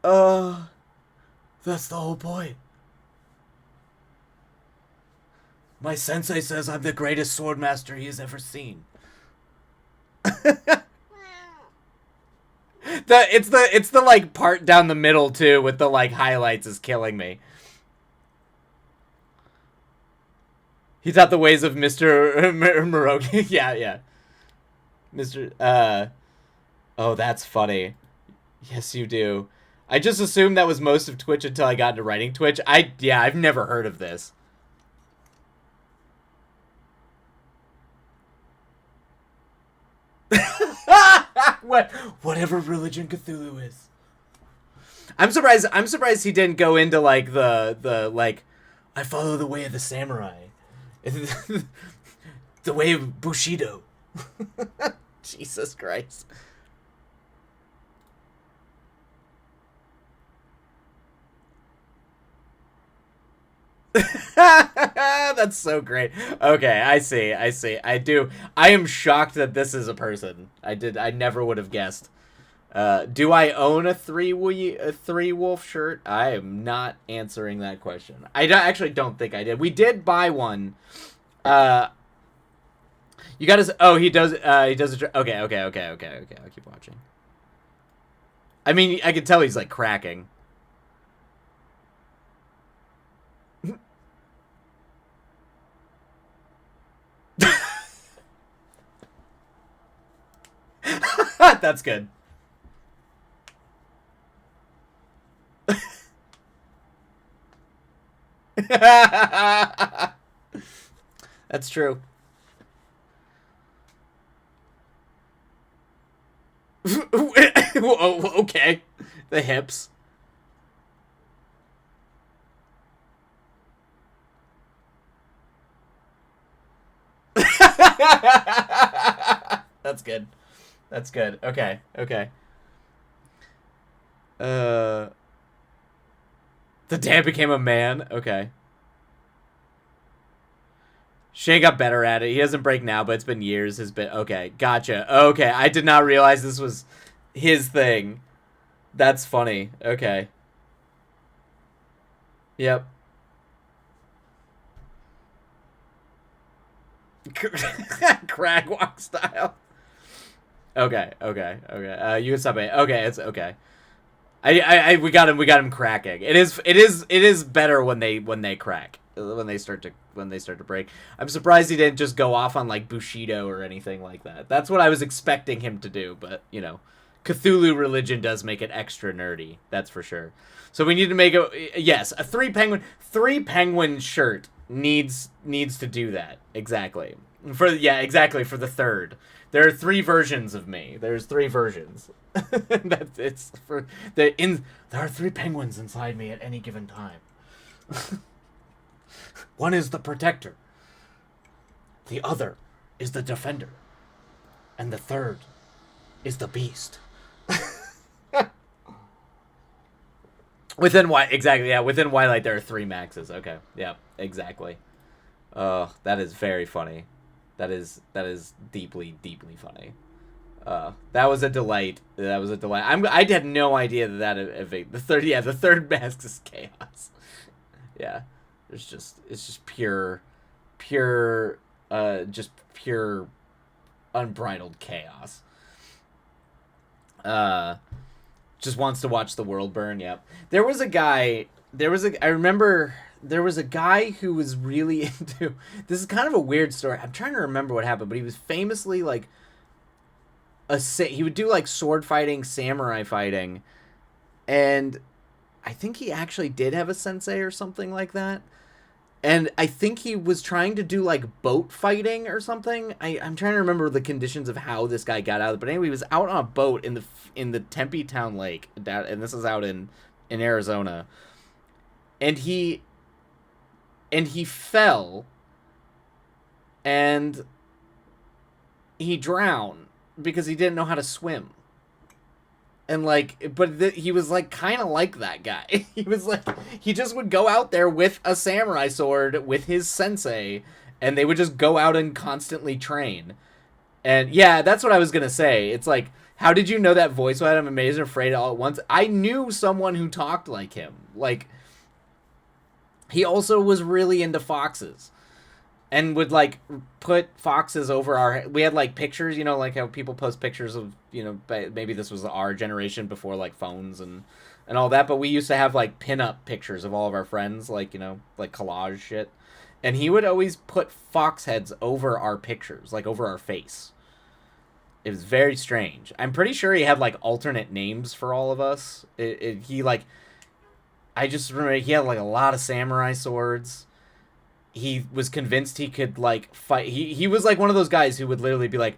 Uh, that's the whole point. My sensei says I'm the greatest swordmaster he has ever seen. It's the like part down the middle too with the like highlights is killing me. He taught the ways of Mr. Morogi. Yeah, yeah. Mr. Oh, that's funny. Yes, you do. I just assumed that was most of Twitch until I got into writing Twitch. Yeah, I've never heard of this. Whatever religion Cthulhu is. I'm surprised he didn't go into like the like I follow the way of the samurai. The way of Bushido. Jesus Christ. That's so great. Okay, I see. I am shocked that this is a person. I never would have guessed. Do I own a three wolf shirt? I am not answering that question. Actually don't think I did. We did buy one. You gotta. Oh, he does. He does. Okay. I'll keep watching. I mean, I can tell he's like cracking. That's good. That's true. Oh, okay. The hips. That's good. That's good. Okay. The dad became a man. Okay. Shane got better at it. He doesn't break now, but it's been years. Okay. Gotcha. Okay. I did not realize this was his thing. That's funny. Okay. Yep. Crag walk style. Okay. You can stop it. Okay, it's okay. We got him cracking. It is better when they crack. When they start to break. I'm surprised he didn't just go off on like Bushido or anything like that. That's what I was expecting him to do, but you know, Cthulhu religion does make it extra nerdy. That's for sure. So we need to make a three penguin shirt needs to do that. Exactly. For the third. There are 3 versions of me. There's 3 versions. There are 3 penguins inside me at any given time. One is the protector. The other is the defender. And the third is the beast. Within Wildlight there are 3 maxes. Okay. Yeah, exactly. Oh, that is very funny. That is deeply, deeply funny. That was a delight. I had no idea the third mask is chaos. Yeah. It's just pure unbridled chaos. Just wants to watch the world burn. Yep. I remember there was a guy who was really into, this is kind of a weird story. I'm trying to remember what happened, but he was famously like he would do like sword fighting, samurai fighting, and I think he actually did have a sensei or something like that. And I think he was trying to do like boat fighting or something. I'm trying to remember the conditions of how this guy got out of it. But anyway, he was out on a boat in the Tempe Town Lake, and this is out in Arizona. And he fell and he drowned because he didn't know how to swim. And he was like kind of like that guy. He was like, he just would go out there with a samurai sword with his sensei, and they would just go out and constantly train. And yeah, that's what I was gonna say. It's like How did you know that voice? Why I'm amazed and afraid all at once. I knew someone who talked like him. Like, he also was really into foxes and would like put foxes over our. We had like pictures, like how people post pictures of, maybe this was our generation before like phones and all that, but we used to have like pin-up pictures of all of our friends, like, like collage shit. And he would always put fox heads over our pictures, like over our face. It was very strange. I'm pretty sure he had like alternate names for all of us. He like, I just remember he had like a lot of samurai swords. He was convinced he could like fight. He was like one of those guys who would literally be like,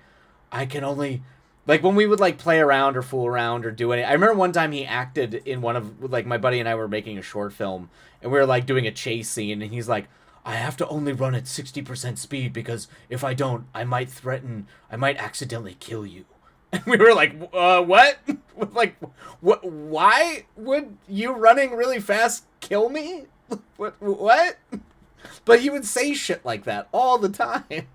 I can only, like when we would like play around or fool around or do anything. I remember one time he acted in one of, like, my buddy and I were making a short film and we were like doing a chase scene and he's like, I have to only run at 60% speed because if I don't, I might accidentally kill you. And we were like, what? Like, what? Why would you running really fast kill me? What? But he would say shit like that all the time.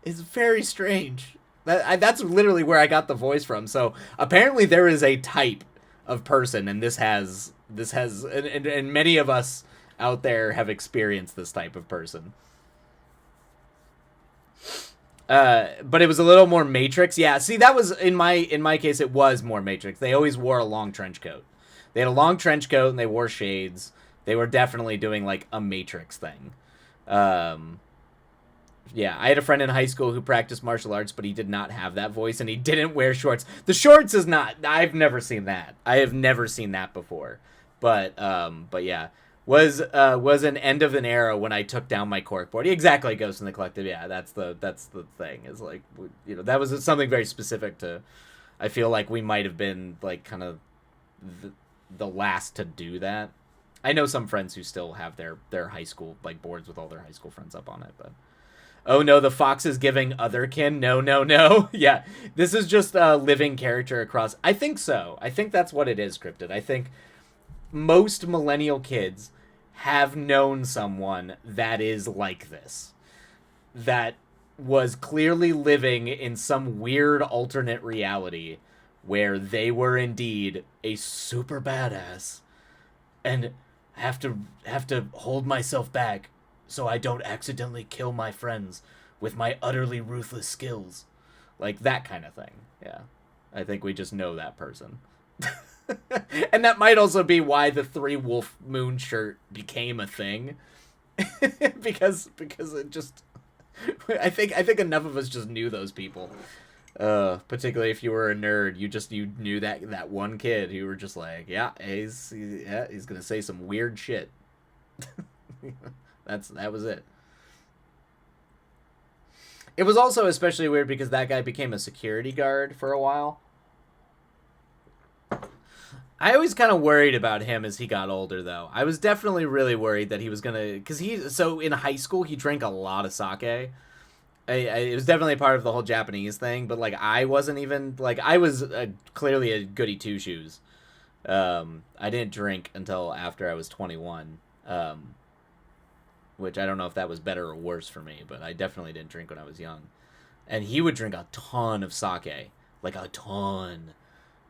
It's very strange. That's literally where I got the voice from. So apparently there is a type of person, and this has, and many of us out there have experienced this type of person. But it was a little more Matrix. Yeah, see, that was in my case, it was more Matrix. They always wore a long trench coat. They had a long trench coat and they wore shades. They were definitely doing like a Matrix thing. Yeah, I had a friend in high school who practiced martial arts, but he did not have that voice and he didn't wear shorts. The shorts is not, I've never seen that. I have never seen that before. But yeah. Was an end of an era when I took down my corkboard. Exactly, Ghost in the Collective. Yeah, that's the thing. Is like, that was something very specific to. I feel like we might have been like kind of the last to do that. I know some friends who still have their high school like boards with all their high school friends up on it, but oh no, the fox is giving otherkin. No. Yeah, this is just a living character across. I think so. I think that's what it is, Cryptid. I think most millennial kids have known someone that is like this, that was clearly living in some weird alternate reality where they were indeed a super badass and have to hold myself back so I don't accidentally kill my friends with my utterly ruthless skills. Like that kind of thing. Yeah. I think we just know that person. And that might also be why the 3 Wolf Moon shirt became a thing. because it just I think enough of us just knew those people. Particularly if you were a nerd, you knew that one kid who were just like, yeah, he's gonna say some weird shit. That was it. It was also especially weird because that guy became a security guard for a while. I always kind of worried about him as he got older, though. I was definitely really worried that he was gonna, because so in high school he drank a lot of sake. It was definitely part of the whole Japanese thing, but like I wasn't even like I was clearly a goody two shoes. I didn't drink until after I was 21, which I don't know if that was better or worse for me, but I definitely didn't drink when I was young. And he would drink a ton of sake, like a ton.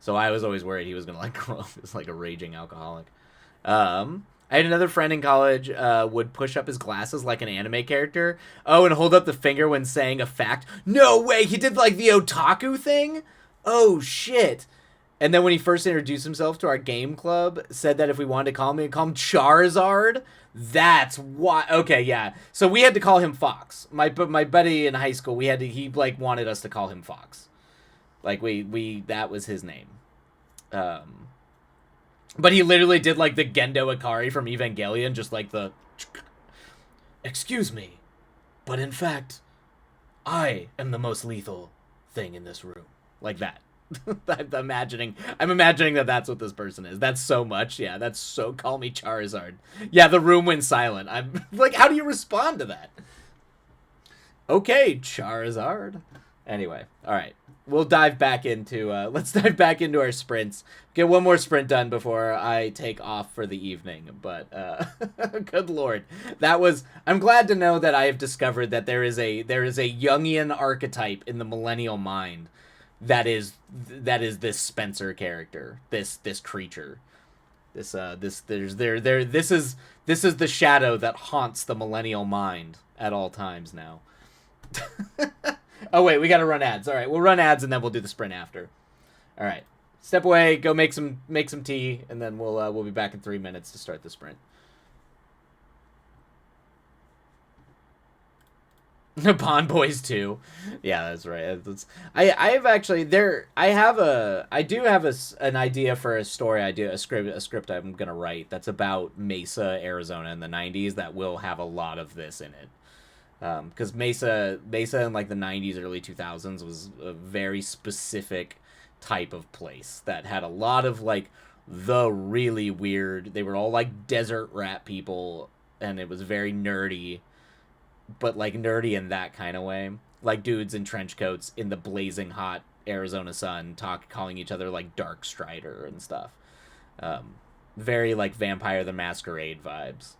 So I was always worried he was gonna like grow up as like a raging alcoholic. I had another friend in college would push up his glasses like an anime character. Oh, and hold up the finger when saying a fact. No way, he did like the otaku thing? Oh shit. And then when he first introduced himself to our game club, said that if we wanted to call him Charizard. That's why. Okay, yeah. So we had to call him Fox. My buddy in high school, he like wanted us to call him Fox. Like we that was his name. But he literally did like the Gendo Ikari from Evangelion, just like the excuse me, but in fact, I am the most lethal thing in this room. Like that. I'm imagining that that's what this person is. That's so much. Yeah, that's so call me Charizard. Yeah, the room went silent. I'm like, how do you respond to that? Okay, Charizard. Anyway, all right. We'll dive back into let's dive back into our sprints. Get one more sprint done before I take off for the evening. But good lord, I'm glad to know that I have discovered that there is a Jungian archetype in the millennial mind that is this Spencer character, this creature. This is the shadow that haunts the millennial mind at all times now. Oh wait, we gotta run ads. All right, we'll run ads and then we'll do the sprint after. All right, step away, go make some tea, and then we'll be back in 3 minutes to start the sprint. Pond Boys 2. Yeah, that's right. I have actually there. I do have an idea for a story. I do a script I'm gonna write that's about Mesa, Arizona in the '90s that will have a lot of this in it. Because Mesa in like the '90s, early 2000s was a very specific type of place that had a lot of like the really weird. They were all like desert rat people, and it was very nerdy, but like nerdy in that kind of way. Like dudes in trench coats in the blazing hot Arizona sun, calling each other like Dark Strider and stuff. Um, Very like Vampire the Masquerade vibes.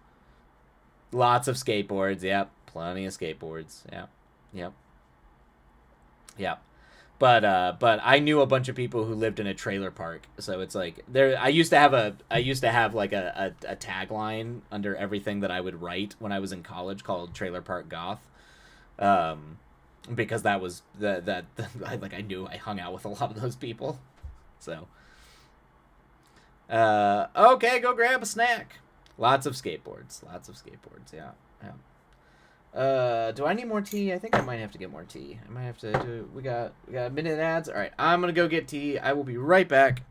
Lots of skateboards. Yep, plenty of skateboards. Yep, yep, yep. But I knew a bunch of people who lived in a trailer park, so it's like there. I used to have like a tagline under everything that I would write when I was in college called Trailer Park Goth, um, because that was that I knew I hung out with a lot of those people, so okay, go grab a snack. Lots of skateboards, lots of skateboards. Yeah, yeah. Do I need more tea? I think I might have to get more tea. I might have to do. We got a minute ads. All right, I'm gonna go get tea. I will be right back.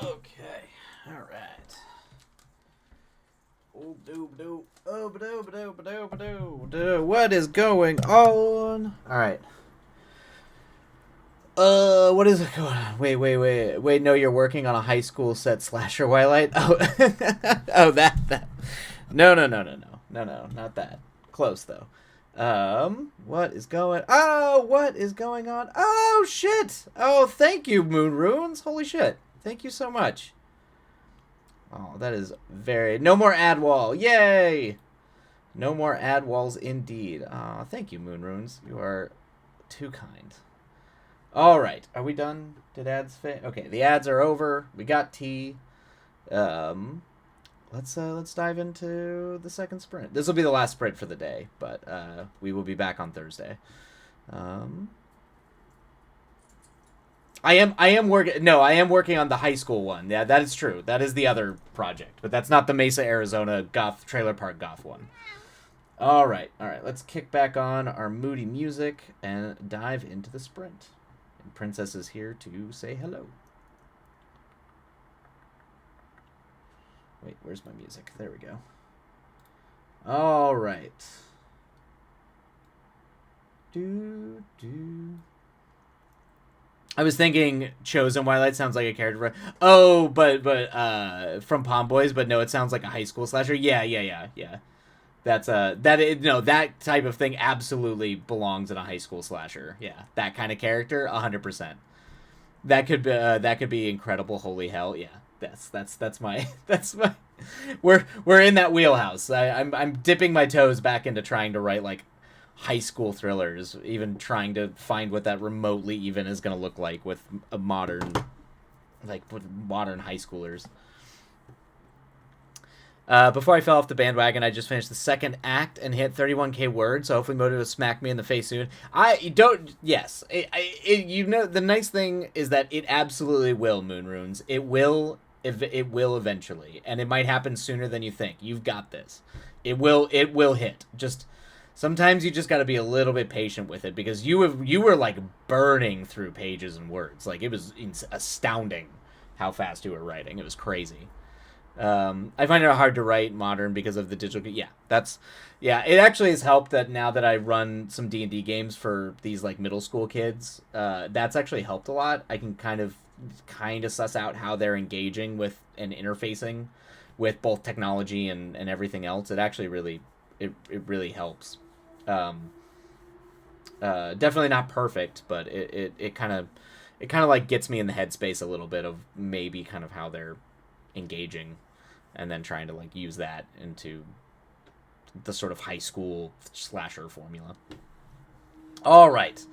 Okay. All right. What is going on? All right. What is it going on? Wait. No, you're working on a high school set slasher Twilight. Oh, oh, that. No, not that. Close though. What is going? Oh, what is going on? Oh shit! Oh, thank you, Moon Runes. Holy shit! Thank you so much. Oh, that is very. No more ad wall. Yay! No more ad walls, indeed. Thank you, Moon Runes. You are too kind. All right, are we done? Did ads fit? Okay, the ads are over. We got tea. Um, let's dive into the second sprint. This will be the last sprint for the day, but we will be back on Thursday. Um, I am working. No, I am working on the high school one. Yeah, that is true. That is the other project, but that's not the Mesa, Arizona goth trailer park goth one. All right, all right. Let's kick back on our moody music and dive into the sprint. And Princess is here to say hello. Wait, where's my music? There we go. All right. I was thinking Chosen Twilight sounds like a character. Oh, but from Palm Boys, but no, it sounds like a high school slasher. Yeah. That's that type of thing absolutely belongs in a high school slasher. Yeah, that kind of character, 100%. That could be incredible. Holy hell, yeah. That's my that's my. We're in that wheelhouse. I'm dipping my toes back into trying to write like high school thrillers, even trying to find what that remotely even is going to look like with a modern, like with modern high schoolers. Before I fell off the bandwagon, I just finished the second act and hit 31k words. So hopefully, Moto will smack me in the face soon. I don't. Yes, you know the nice thing is that it absolutely will. Moon Runes. It will. It will eventually, and it might happen sooner than you think. You've got this. It will. It will hit. Just sometimes you just got to be a little bit patient with it because you were like burning through pages and words. Like it was astounding how fast you were writing. It was crazy. I find it hard to write modern because of the digital. Yeah. It actually has helped that now that I run some D&D games for these like middle school kids. That's actually helped a lot. I can kind of suss out how they're engaging with and interfacing with both technology and everything else. It actually it really helps. Um, Definitely not perfect, but it kind of like gets me in the headspace a little bit of maybe kind of how they're engaging and then trying to like use that into the sort of high school slasher formula. All right.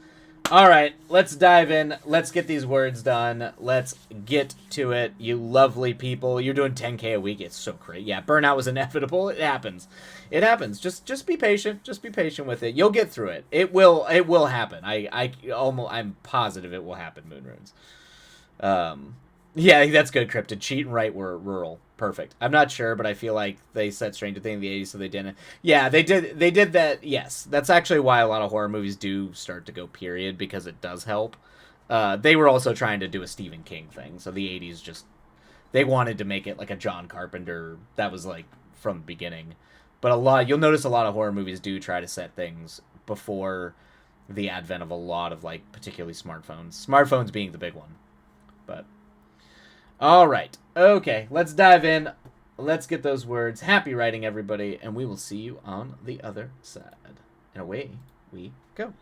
All right, let's dive in. Let's get these words done. Let's get to it. You lovely people. You're doing 10k a week. It's so great. Yeah, burnout was inevitable. It happens. It happens. Just be patient. Just be patient with it. You'll get through it. It will happen. I'm positive it will happen, Moonrunes. Yeah, that's good, Cryptid. Cheat and write were rural. Perfect. I'm not sure, but I feel like they said Stranger Things in the 80s, so they didn't. Yeah, they did. They did that. Yes, that's actually why a lot of horror movies do start to go period because it does help. They were also trying to do a Stephen King thing, so the 80s just they wanted to make it like a John Carpenter. That was like from the beginning. But you'll notice a lot of horror movies do try to set things before the advent of a lot of like particularly smartphones. Smartphones being the big one, but. All right. Okay, let's dive in. Let's get those words. Happy writing, everybody, and we will see you on the other side. And away we go.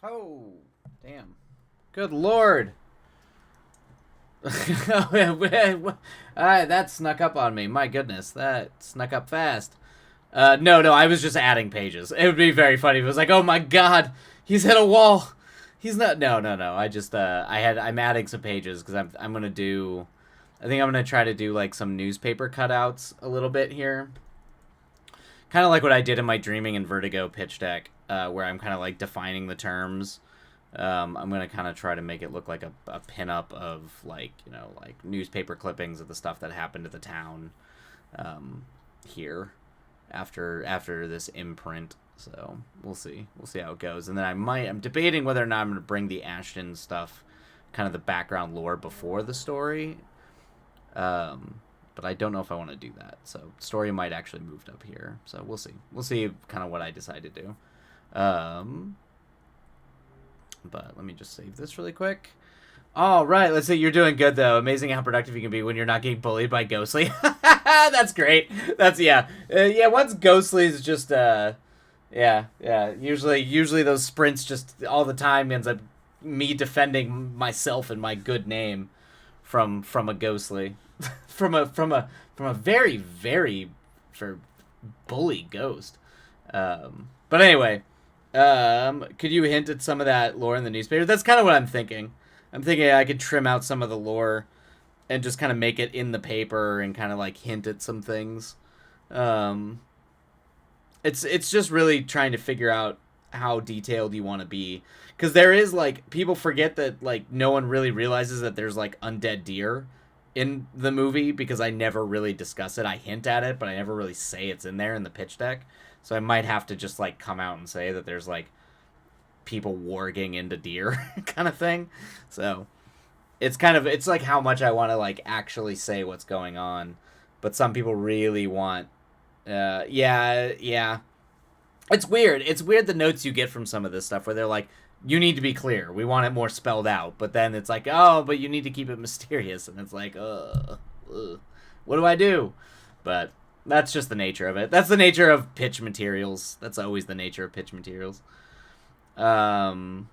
Oh, damn. Good lord. That snuck up on me. My goodness, that snuck up fast. No, I was just adding pages. It would be very funny if it was like, oh my god, he's hit a wall. He's not. No. I just I'm adding some pages because I'm gonna do. I think I'm gonna try to do like some newspaper cutouts a little bit here. Kind of like what I did in my Dreaming and Vertigo pitch deck, where I'm kind of like defining the terms. I'm gonna kind of try to make it look like a pinup of like like newspaper clippings of the stuff that happened to the town here after this imprint. So we'll see how it goes. And then I'm debating whether or not I'm gonna bring the Ashton stuff, kind of the background lore before the story. But I don't know if I want to do that. So story might actually moved up here. So we'll see. We'll see kind of what I decide to do. But let me just save this really quick. All right, let's see. You're doing good though. Amazing how productive you can be when you're not getting bullied by Ghostly. That's great. That's once Ghostly is just Usually those sprints just all the time ends up me defending myself and my good name from a Ghostly. from a very very for bully ghost. But anyway, could you hint at some of that lore in the newspaper? That's kind of what I'm thinking. I'm thinking I could trim out some of the lore and just kind of make it in the paper and kind of like hint at some things. It's just really trying to figure out how detailed you want to be, because there is like people forget that like no one really realizes that there's like undead deer in the movie, because I never really discuss it. I hint at it, but I never really say it's in there in the pitch deck. So I might have to just like come out and say that there's like people warging into deer kind of thing. So it's like how much I want to like actually say what's going on, but some people really want yeah. It's weird. It's weird the notes you get from some of this stuff where they're like, you need to be clear. We want it more spelled out. But then it's like, oh, but you need to keep it mysterious. And it's like, what do I do? But that's just the nature of it. That's the nature of pitch materials. That's always the nature of pitch materials. Yeah,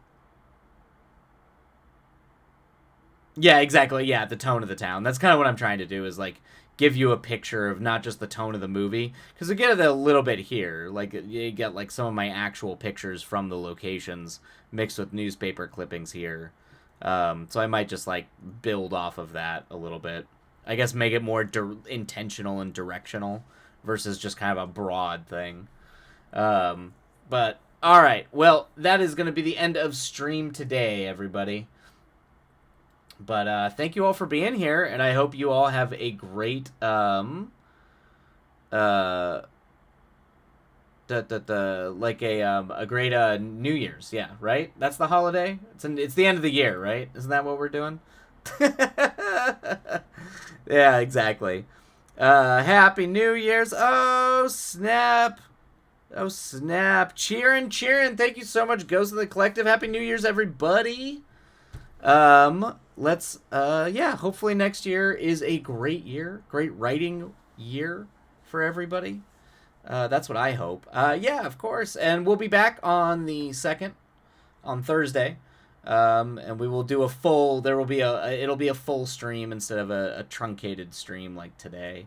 exactly. Yeah, the tone of the town. That's kind of what I'm trying to do, is like give you a picture of not just the tone of the movie, because we get it a little bit here. Like you get like some of my actual pictures from the locations mixed with newspaper clippings here. So I might just like build off of that a little bit. I guess make it more intentional and directional versus just kind of a broad thing. But all right, well, that is going to be the end of stream today, everybody. But thank you all for being here, and I hope you all have a great like a great New Year's. Yeah, right? That's the holiday. It's the end of the year, right? Isn't that what we're doing? Yeah, exactly. Happy New Year's. Oh snap. Oh snap. Cheering. Thank you so much, Ghost of the Collective. Happy New Year's, everybody. Let's hopefully next year is a great writing year for everybody. That's what I hope. Yeah, of course. And we'll be back on the 2nd, on Thursday. And we will do it'll be a full stream instead of a truncated stream like today.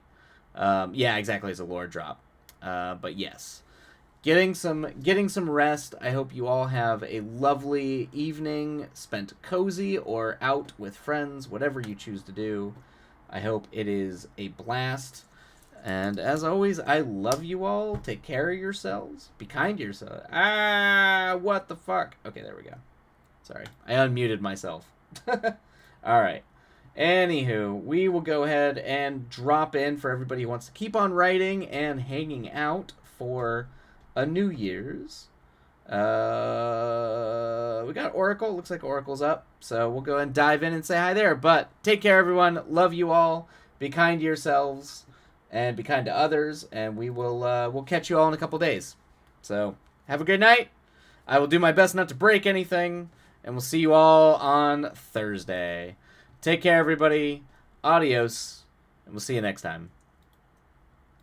Yeah, exactly, as a lore drop. But yes. Getting some rest. I hope you all have a lovely evening spent cozy or out with friends, whatever you choose to do. I hope it is a blast. And as always, I love you all. Take care of yourselves. Be kind to yourselves. What the fuck? Okay, there we go. Sorry, I unmuted myself. All right. Anywho, we will go ahead and drop in for everybody who wants to keep on writing and hanging out for a New Year's. We got Oracle. Looks like Oracle's up. So we'll go ahead and dive in and say hi there. But take care, everyone. Love you all. Be kind to yourselves and be kind to others. And we'll catch you all in a couple days. So have a good night. I will do my best not to break anything. And we'll see you all on Thursday. Take care, everybody. Adios. And we'll see you next time.